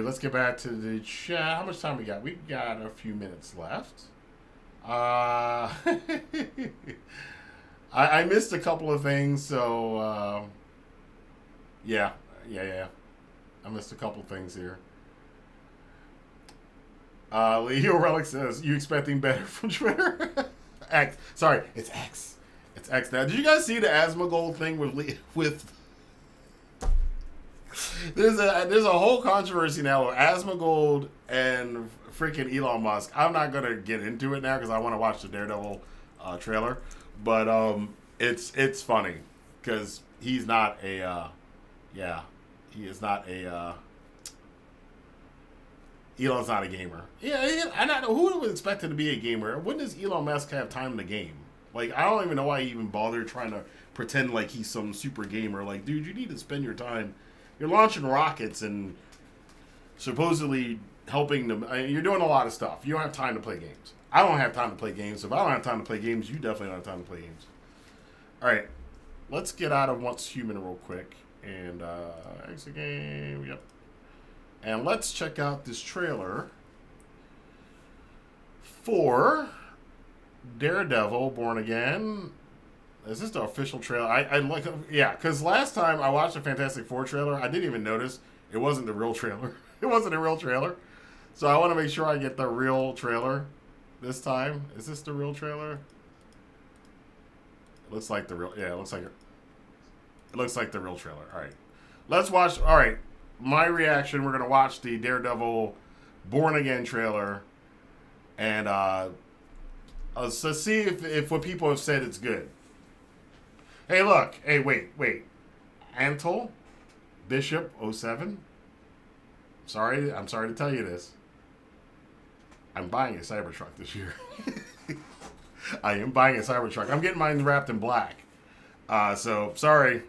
A: Let's get back to the chat. How much time we got? We got a few minutes left. I missed a couple of things, so yeah. I missed a couple of things here. Leo Relic says, "You expecting better from Twitter?" X. Sorry, it's X. It's X now. Did you guys see the Asmongold thing with? There's a whole controversy now with Asmongold and freaking Elon Musk. I'm not gonna get into it now because I want to watch the Daredevil trailer, but it's funny because he's not a he is not a Elon's not a gamer. Yeah, and I know who would expect him to be a gamer. When does Elon Musk have time to game? Like, I don't even know why he even bothered trying to pretend like he's some super gamer. Like, dude, you need to spend your time. You're launching rockets and supposedly helping them. You're doing a lot of stuff. You don't have time to play games. I don't have time to play games. If I don't have time to play games, you definitely don't have time to play games. All right, let's get out of Once Human real quick and exit game. Yep. And let's check out this trailer for Daredevil Born Again. Is this the official trailer? I like, yeah, because last time I watched the Fantastic Four trailer, I didn't even notice it wasn't the real trailer. It wasn't a real trailer. So I want to make sure I get the real trailer this time. Is this the real trailer? It looks like the real, yeah, it looks like the real trailer. All right. Let's watch, all right. My reaction, we're going to watch the Daredevil Born Again trailer and so see if what people have said it's good. Hey, look. Hey, wait. Antle Bishop 07. I'm sorry to tell you this. I'm buying a Cybertruck this year. I am buying a Cybertruck. I'm getting mine wrapped in black. So, sorry.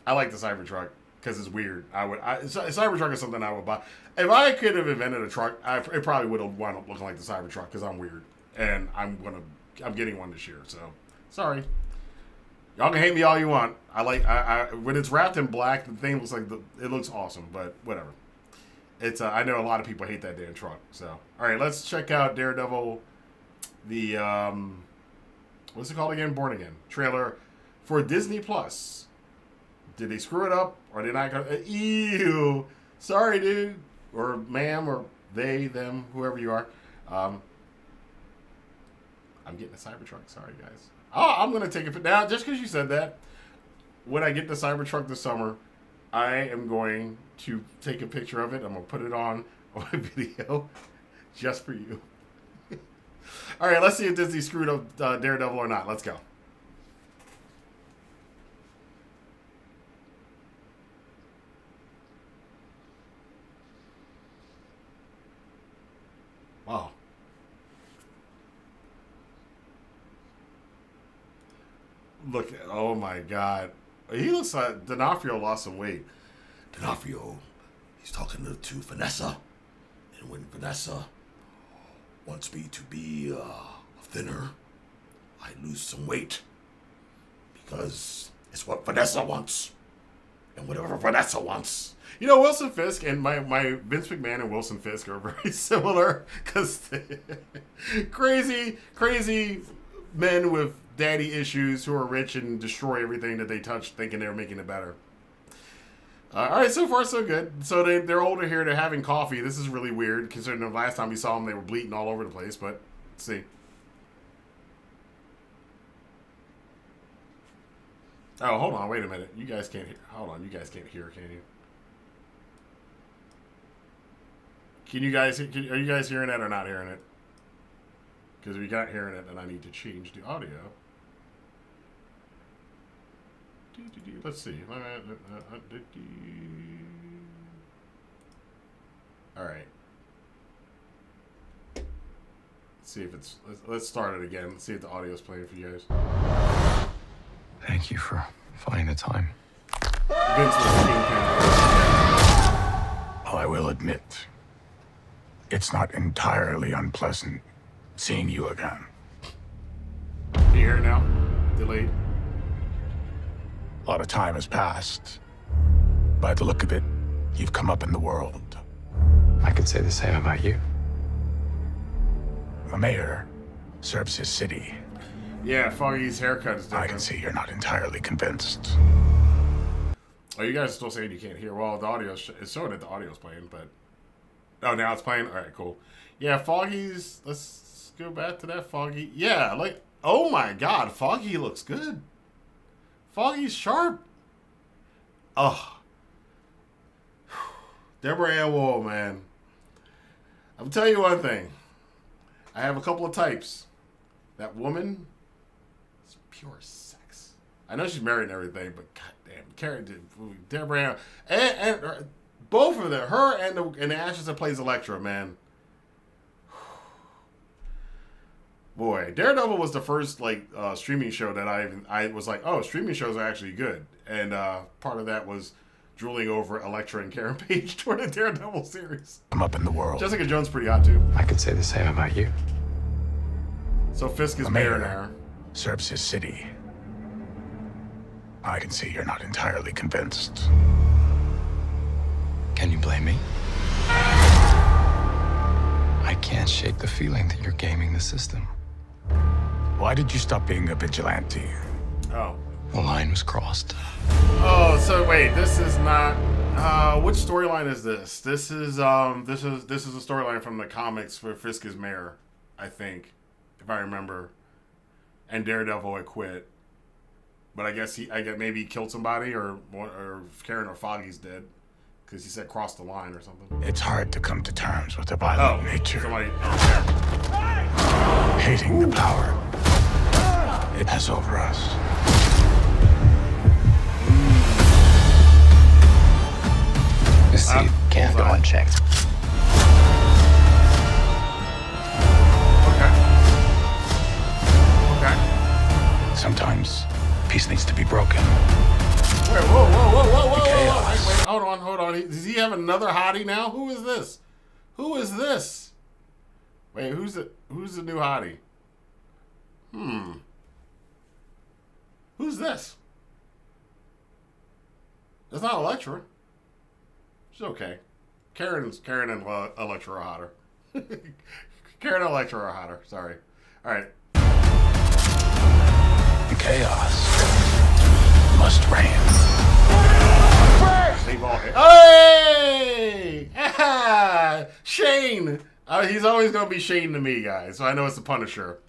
A: I like the Cybertruck because it's weird. Cybertruck is something I would buy. If I could have invented a truck, it probably would have wound up looking like the Cybertruck because I'm weird. And I'm getting one this year. So, sorry. Y'all can hate me all you want. When it's wrapped in black, the thing looks like it looks awesome. But whatever. It's I know a lot of people hate that damn truck. So, all right, let's check out Daredevil. The what's it called again? Born Again trailer for Disney Plus. Did they screw it up or did I? Ew. Sorry, dude, or ma'am, or they, them, whoever you are. I'm getting a Cybertruck. Sorry, guys. Oh, I'm going to take it now just because you said that. When I get the Cybertruck this summer, I am going to take a picture of it. I'm going to put it on my video just for you. All right, let's see if Disney screwed up Daredevil or not. Let's go. Wow. Look, oh my God. He looks like D'Onofrio lost some weight. D'Onofrio, he's talking to Vanessa. And when Vanessa wants me to be thinner, I lose some weight. Because it's what Vanessa wants. And whatever Vanessa wants. You know, Wilson Fisk and my Vince McMahon and Wilson Fisk are very similar because crazy men with daddy issues who are rich and destroy everything that they touch thinking they're making it better. All right, so far so good. So they're older here. They're having coffee. This is really weird considering the last time we saw them, they were bleeding all over the place. But let's see. Oh, hold on. Wait a minute. You guys can't hear. Hold on. You guys can't hear, can you? Can you guys? Are you guys hearing it or not hearing it? Because if you're not hearing it, then I need to change the audio. Let's see. All right. Let's see if it's. Let's start it again. Let's see if the audio is playing for you guys.
B: Thank you for finding the time.
A: Vince was Kingpin.
C: I will admit, it's not entirely unpleasant seeing you again.
A: Can you hear it now? Delayed.
C: A lot of time has passed. By the look of it, you've come up in the world.
B: I could say the same about you.
C: The mayor serves his city.
A: Yeah, Foggy's haircut is different.
C: I can see you're not entirely convinced.
A: Oh, you guys are still saying you can't hear. Well, the audio is showing that the audio's playing, but... Oh, now it's playing? All right, cool. Yeah, Foggy's... Let's go back to that Foggy. Yeah, like... Oh, my God. Foggy looks good. Foggy's sharp. Oh. Deborah Ann Woll, man. I'll tell you one thing. I have a couple of types. That woman is pure sex. I know she's married and everything, but goddamn, Deborah Ann, and both of them, her and the actress that plays Elektra, man. Boy, Daredevil was the first streaming show that I was like, oh, streaming shows are actually good, and part of that was drooling over Elektra and Karen Page toward the Daredevil series.
C: I'm up in the world.
A: Jessica Jones pretty hot too.
B: I could say the same about you.
A: So Fisk is
C: The
A: mayor
C: mayor
A: now.
C: serves his city. I can see you're not entirely convinced.
B: Can you blame me? I can't shake the feeling that you're gaming the system.
C: Why did you stop being a vigilante?
A: Oh.
B: The line was crossed.
A: Oh, so wait, this is not. Which storyline is this? This is a storyline from the comics for Fisk is mayor, I think, if I remember. And Daredevil had quit, but I guess maybe he killed somebody, or Karen or Foggy's dead, because he said cross the line or something.
C: It's hard to come to terms with a violent nature.
A: Somebody.
C: Hating the power it has over us.
B: This seat can't go unchecked.
A: Okay.
C: Sometimes peace needs to be broken.
A: Wait, whoa.
C: Chaos.
A: Wait, hold on. Does he have another hottie now? Who is this? Wait, who's the new hottie? Who's this? It's not Elektra. She's okay. Karen and Elektra are hotter. Karen and Elektra are hotter. Sorry. All right.
C: The chaos must reign.
A: They've all hit. Hey! Shane! He's always going to be Shane to me, guys. So I know it's the Punisher.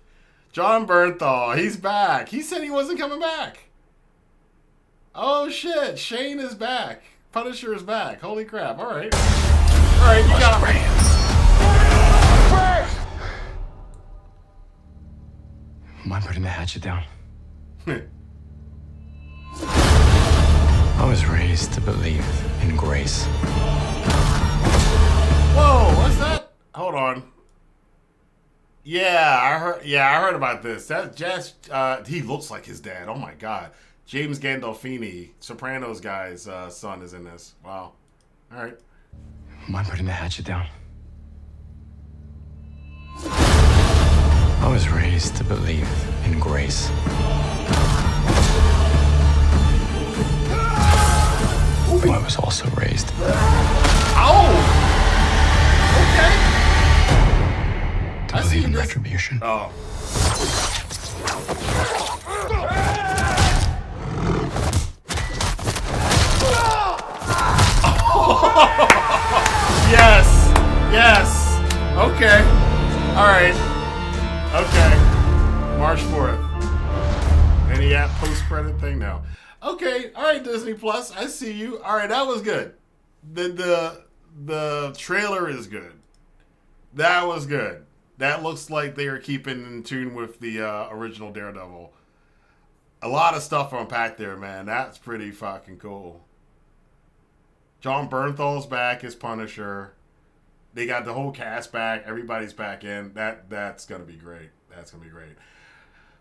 A: John Bernthal. He's back. He said he wasn't coming back. Oh, shit. Shane is back. Punisher is back. Holy crap. All right. All right, you got him.
B: Mind putting the hatchet down? I was raised to believe in grace.
A: Whoa, what's that? Hold on. Yeah, I heard about this. That just he looks like his dad. Oh my god. James Gandolfini, Sopranos guy's son is in this. Wow. All right.
B: Mind putting the hatchet down? I was raised to believe in grace. I was also raised.
A: Oh! Okay.
B: To believe in retribution.
A: Oh. Yes. Yes. Okay. All right. Okay. March 4th. Any post-credit thing now? Okay. All right, Disney Plus. I see you. All right, that was good. The trailer is good. That was good. That looks like they are keeping in tune with the original Daredevil. A lot of stuff unpacked there, man. That's pretty fucking cool. John Bernthal's back as Punisher. They got the whole cast back. Everybody's back in. That's gonna be great. That's gonna be great.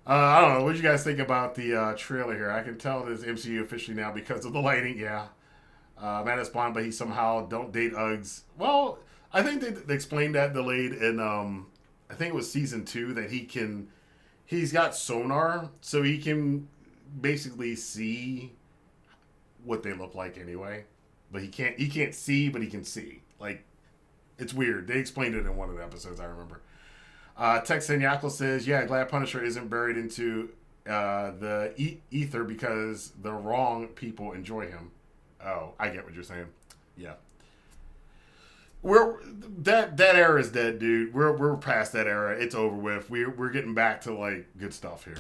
A: I don't know. What did you guys think about the trailer here? I can tell this MCU officially now because of the lighting. Yeah, man is blonde, but he somehow don't date Uggs. Well, I think they explained that delayed in I think it was season 2 that he's got sonar, so he can basically see what they look like anyway. But he can't see, but he can see. Like, it's weird. They explained it in one of the episodes, I remember. Tex Sanyako says, yeah, glad Punisher isn't buried into the ether because the wrong people enjoy him. Oh, I get what you're saying. Yeah. That era is dead, dude. We're past that era. It's over with. We're getting back to like good stuff here.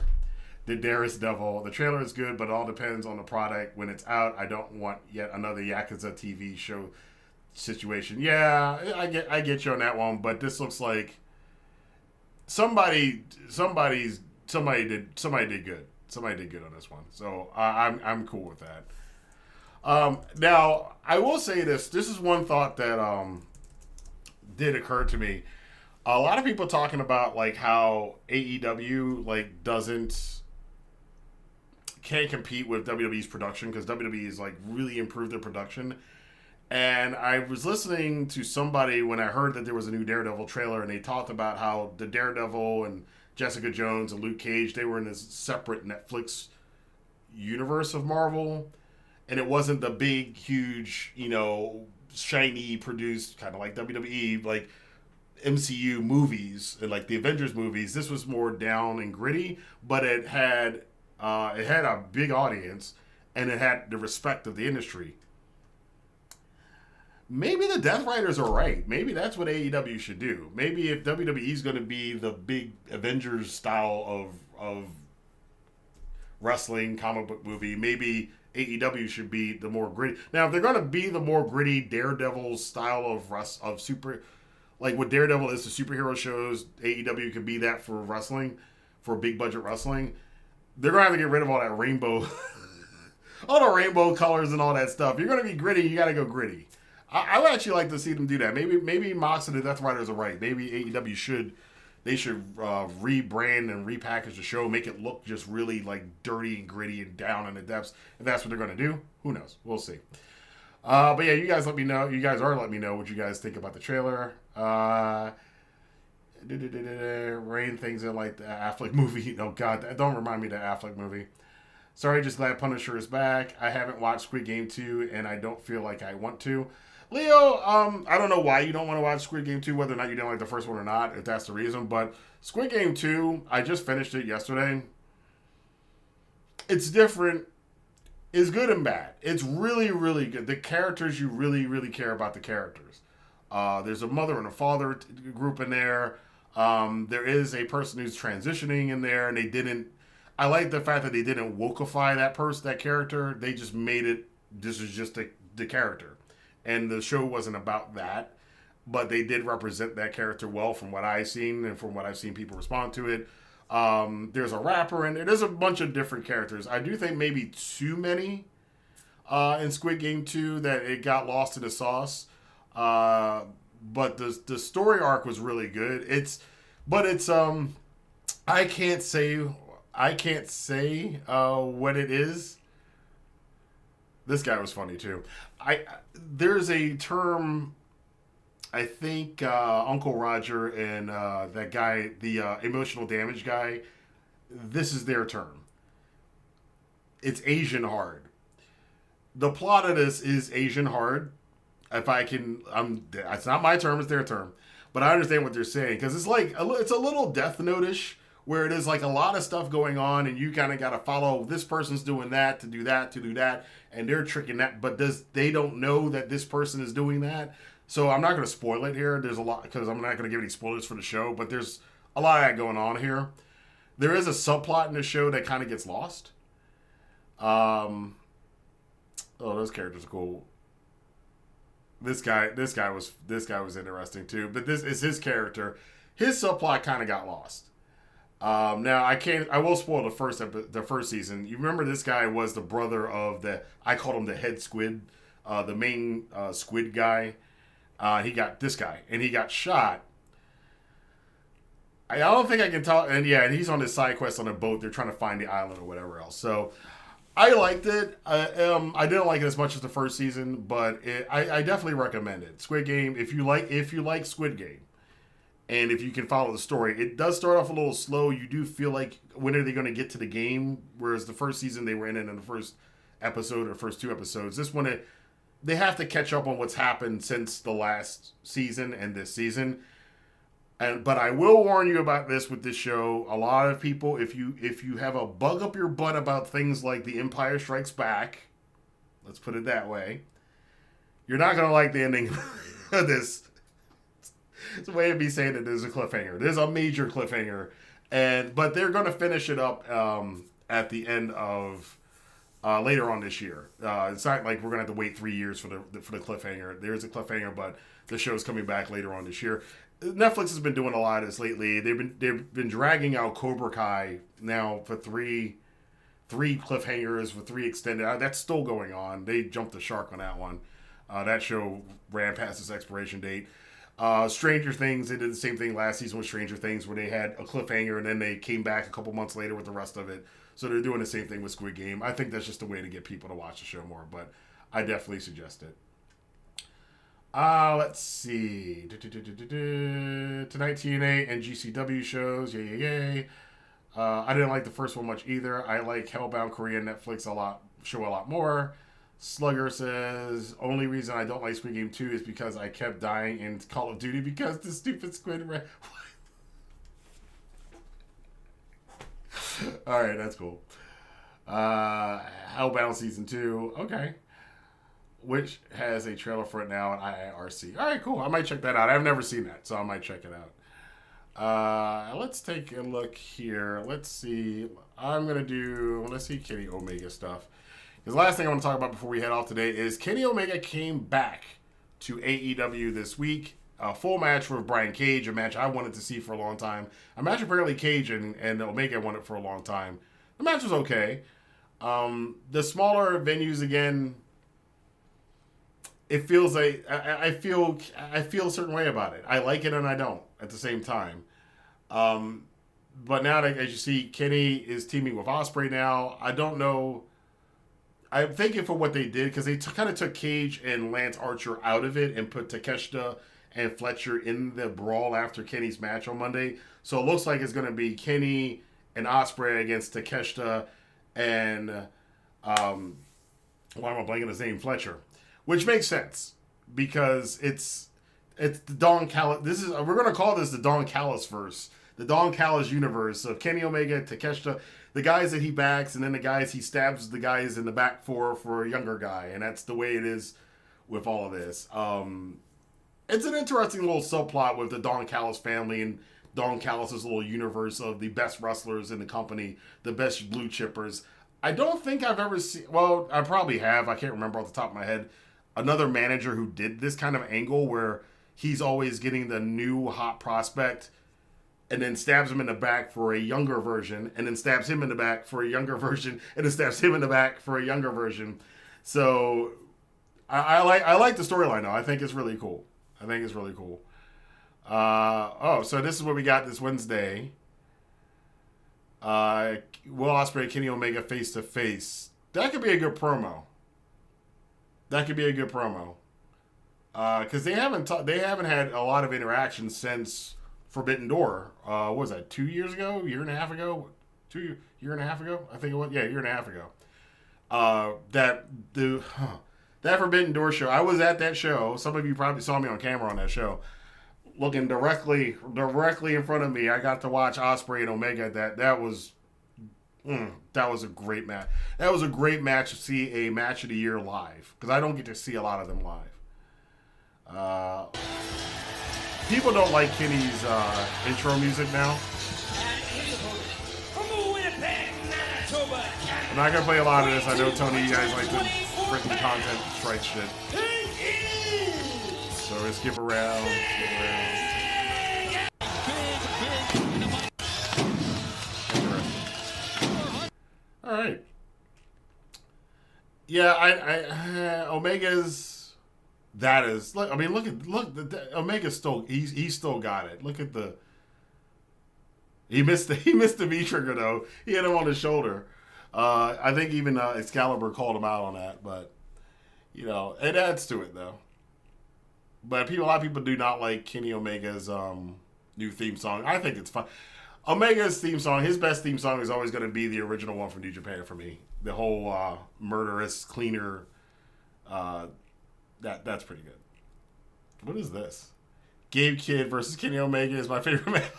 A: The Daredevil. The trailer is good, but it all depends on the product. When it's out, I don't want yet another Yakuza TV show situation. Yeah, I get you on that one, but this looks like somebody did good. Somebody did good on this one. So I'm cool with that. Now I will say this. This is one thought that did occur to me. A lot of people talking about like how AEW like can't compete with WWE's production because WWE has like really improved their production. And I was listening to somebody when I heard that there was a new Daredevil trailer, and they talked about how the Daredevil and Jessica Jones and Luke Cage, they were in this separate Netflix universe of Marvel, and it wasn't the big, huge, shiny produced kind of like WWE, like MCU movies and like the Avengers movies. This was more down and gritty, but it had a big audience and it had the respect of the industry. Maybe the Death Riders are right. Maybe that's what AEW should do. Maybe if WWE is going to be the big Avengers style of wrestling comic book movie, maybe AEW should be the more gritty. Now, if they're going to be the more gritty Daredevil style of super, like what Daredevil is to superhero shows, AEW could be that for wrestling, for big budget wrestling. They're going to have to get rid of all that rainbow, all the rainbow colors and all that stuff. You're going to be gritty, you got to go gritty. I would actually like to see them do that. Maybe Mox and the Death Riders are right. Maybe AEW should rebrand and repackage the show, make it look just really like dirty and gritty and down in the depths. If that's what they're going to do, who knows? We'll see. But yeah, you guys let me know. You guys are letting me know what you guys think about the trailer. Rain things in like the Affleck movie. Oh God, don't remind me of the Affleck movie. Sorry, just glad Punisher is back. I haven't watched Squid Game 2, and I don't feel like I want to. Leo, I don't know why you don't want to watch Squid Game 2, whether or not you didn't like the first one or not, if that's the reason. But Squid Game 2, I just finished it yesterday. It's different. It's good and bad. It's really, really good. The characters, you really, really care about the characters. There's a mother and a father group in there. There is a person who's transitioning in there, and they didn't... I like the fact that they didn't wokeify that character. They just made it... This is just the character. And the show wasn't about that, but they did represent that character well from what I've seen and from what I've seen people respond to it. There's a rapper in there. There's a bunch of different characters. I do think maybe too many in Squid Game 2 that it got lost in the sauce. But the story arc was really good. I can't say what it is. This guy was funny too. There's a term, I think Uncle Roger and that guy, the emotional damage guy, this is their term. It's Asian hard. the plot of this is Asian hard. If I can, it's not my term, it's their term, but I understand what they're saying because it's like it's a little Death Note-ish where it is like a lot of stuff going on and you kind of got to follow this person's doing that to do that, and they're tricking that, but they don't know that this person is doing that. So I'm not going to spoil it here. There's a lot because I'm not going to give any spoilers for the show, but there's a lot of that going on here. There is a subplot in the show that kind of gets lost. Oh, those characters are cool. This guy was interesting too. But this is his character. His subplot kind of got lost. Now I will spoil the first season. You remember this guy was the brother of I called him the head squid, the main squid guy. He got shot. I don't think I can talk. And yeah, and he's on this side quest on a boat. They're trying to find the island or whatever else. So I liked it. I didn't like it as much as the first season, but I definitely recommend it. Squid Game, if you like Squid Game, and if you can follow the story, it does start off a little slow. You do feel like when are they going to get to the game? Whereas the first season they were in the first episode or first two episodes. This one they have to catch up on what's happened since the last season and this season. But I will warn you about this with this show. A lot of people, if you have a bug up your butt about things like The Empire Strikes Back, let's put it that way, you're not going to like the ending of this. It's a way of me saying that there's a cliffhanger. There's a major cliffhanger. But they're going to finish it up at the end of later on this year. It's not like we're going to have to wait 3 years for the cliffhanger. There's a cliffhanger, but the show's coming back later on this year. Netflix has been doing a lot of this lately. They've been dragging out Cobra Kai now for three cliffhangers for 3 extended. That's still going on. They jumped the shark on that one. That show ran past its expiration date. Stranger Things, they did the same thing last season with Stranger Things where they had a cliffhanger and then they came back a couple months later with the rest of it. So they're doing the same thing with Squid Game. I think that's just a way to get people to watch the show more, but I definitely suggest it. Let's see. Tonight TNA and GCW shows. Yay. I didn't like the first one much either. I like Hellbound Korea Netflix a lot more. Slugger says, only reason I don't like Squid Game 2 is because I kept dying in Call of Duty because the stupid squid ran. Alright, that's cool. Hellbound Season 2. Okay. Which has a trailer for it now on IIRC. All right, cool. I might check that out. I've never seen that, so I might check it out. Let's take a look here. Let's see. Let's see Kenny Omega stuff. Because the last thing I want to talk about before we head off today is Kenny Omega came back to AEW this week. A full match with Brian Cage, a match I wanted to see for a long time. A match apparently Cage and Omega wanted for a long time. The match was okay. The smaller venues, again, it feels like I feel a certain way about it. I like it and I don't at the same time. But now that, as you see, Kenny is teaming with Ospreay now. I don't know. I'm thinking for what they did because they kind of took Cage and Lance Archer out of it and put Takeshita and Fletcher in the brawl after Kenny's match on Monday. So it looks like it's going to be Kenny and Ospreay against Takeshita and why am I blanking his name? Fletcher. Which makes sense because it's the Don Callis. We're going to call this the Don Callis verse, the Don Callis universe of Kenny Omega, Takeshita, the guys that he backs, and then the guys he stabs the guys in the back for a younger guy, and that's the way it is with all of this. It's an interesting little subplot with the Don Callis family and Don Callis' little universe of the best wrestlers in the company, the best blue chippers. I don't think I've ever seen. Well, I probably have. I can't remember off the top of my head. Another manager who did this kind of angle where he's always getting the new hot prospect and then stabs him in the back for a younger version and then stabs him in the back for a younger version and then stabs him in the back for a younger version. So I like the storyline though. I think it's really cool. So this is what we got this Wednesday. Will Ospreay, Kenny Omega face to face. That could be a good promo. Because they haven't had a lot of interaction since Forbidden Door. What was that? 2 years ago? Year and a half ago? Year and a half ago? I think it was. Yeah, a year and a half ago. That Forbidden Door show. I was at that show. Some of you probably saw me on camera on that show. Looking directly in front of me, I got to watch Ospreay and Omega. That was a great match. That was a great match to see a match of the year live, because I don't get to see a lot of them live. People don't like Kenny's intro music now. I'm not gonna play a lot of this. I know, Tony, you guys like the written content strike shit. So we're gonna skip around. All right. Yeah, I Omega's. That is. Look, I mean, look. Omega's still. He's still got it. Look at the. He missed the V trigger though. He hit him on the shoulder. I think even Excalibur called him out on that, but it adds to it though. But a lot of people do not like Kenny Omega's new theme song. I think it's fun. Omega's theme song, his best theme song is always going to be the original one from New Japan for me. The whole murderous, cleaner, that's pretty good. What is this? Gabe Kidd versus Kenny Omega is my favorite match.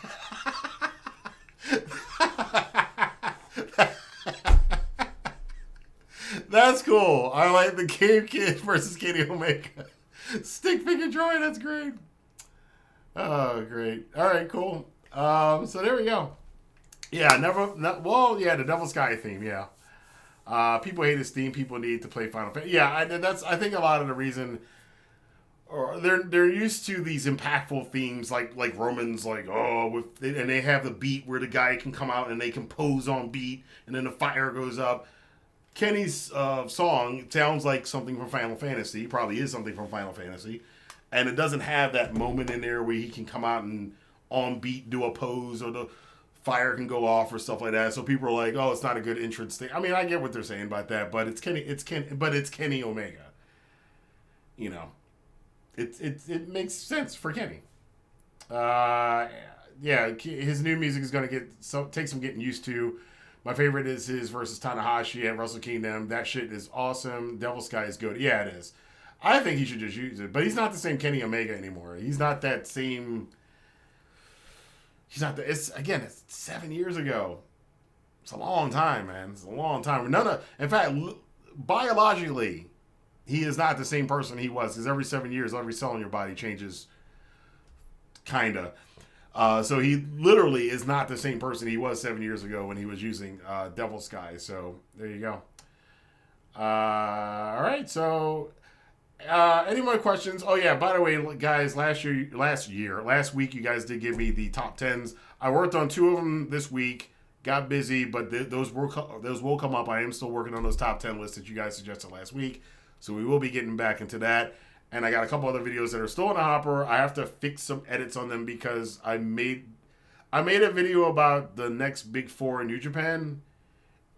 A: That's cool. I like the Gabe Kidd versus Kenny Omega. Stick figure drawing, that's great. Oh, great. All right, cool. So there we go. Yeah, the Devil Sky theme, yeah. People hate his theme. People need to play Final Fantasy. Yeah, I think a lot of the reason, or they're used to these impactful themes like Roman's and they have the beat where the guy can come out and they can pose on beat and then the fire goes up. Kenny's song sounds like something from Final Fantasy. Probably is something from Final Fantasy, and it doesn't have that moment in there where he can come out and on beat do a pose or the fire can go off or stuff like that. So people are like, "Oh, it's not a good entrance thing." I mean, I get what they're saying about that, but it's Kenny Omega. It makes sense for Kenny. His new music is going to take some getting used to. My favorite is his versus Tanahashi at Wrestle Kingdom. That shit is awesome. Devil Sky is good. Yeah, it is. I think he should just use it. But he's not the same Kenny Omega anymore. He's not that same. It's 7 years ago. It's a long time, man. It's a long time. In fact, biologically, he is not the same person he was. Because every 7 years, every cell in your body changes. Kinda. So he literally is not the same person he was 7 years ago when he was using Devil Sky. So there you go. All right. So any more questions? Oh yeah. By the way, guys, last week you guys did give me the top 10s. I worked on 2 of them this week. Got busy, but those will come up. I am still working on those top 10 lists that you guys suggested last week. So we will be getting back into that. And I got a couple other videos that are still in the hopper. I have to fix some edits on them because I made a video about the next big 4 in New Japan.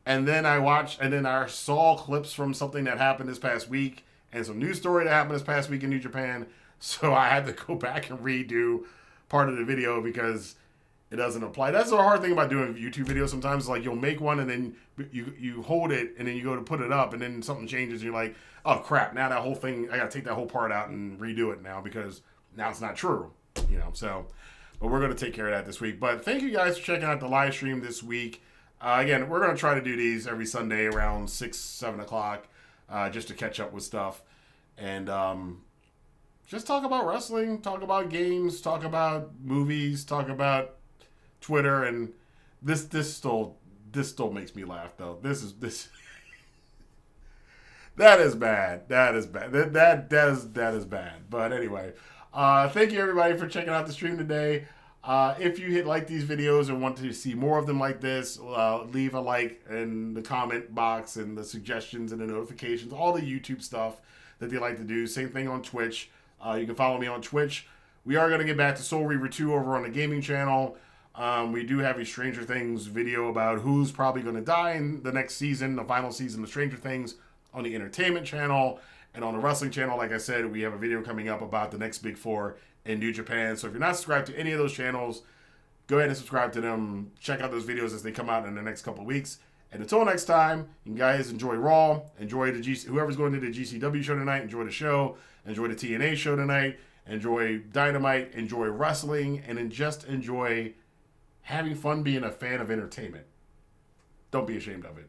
A: And then I saw clips from something that happened this past week and some news story that happened this past week in New Japan. So I had to go back and redo part of the video because it doesn't apply. That's the hard thing about doing YouTube videos sometimes. Like you'll make one and then you hold it and then you go to put it up and then something changes and you're like, oh crap, now that whole thing, I gotta take that whole part out and redo it now because now it's not true. So, but we're gonna take care of that this week. But thank you guys for checking out the live stream this week. Again, we're gonna try to do these every Sunday around 6-7 o'clock, just to catch up with stuff. And just talk about wrestling, talk about games, talk about movies, talk about Twitter, and this still makes me laugh though. This that is bad. That is bad. That is bad. But anyway, thank you everybody for checking out the stream today. If you like these videos and want to see more of them like this, leave a like in the comment box and the suggestions and the notifications, all the YouTube stuff that they like to do. Same thing on Twitch. You can follow me on Twitch. We are going to get back to Soul Reaver 2 over on the gaming channel. We do have a Stranger Things video about who's probably going to die in the next season, the final season of Stranger Things, on the entertainment channel. And on the wrestling channel, like I said, we have a video coming up about the next big 4 in New Japan. So if you're not subscribed to any of those channels, go ahead and subscribe to them. Check out those videos as they come out in the next couple of weeks. And until next time, you guys enjoy Raw, enjoy whoever's going to the GCW show tonight, enjoy the show, enjoy the TNA show tonight, enjoy Dynamite, enjoy wrestling, and then just enjoy having fun being a fan of entertainment. Don't be ashamed of it.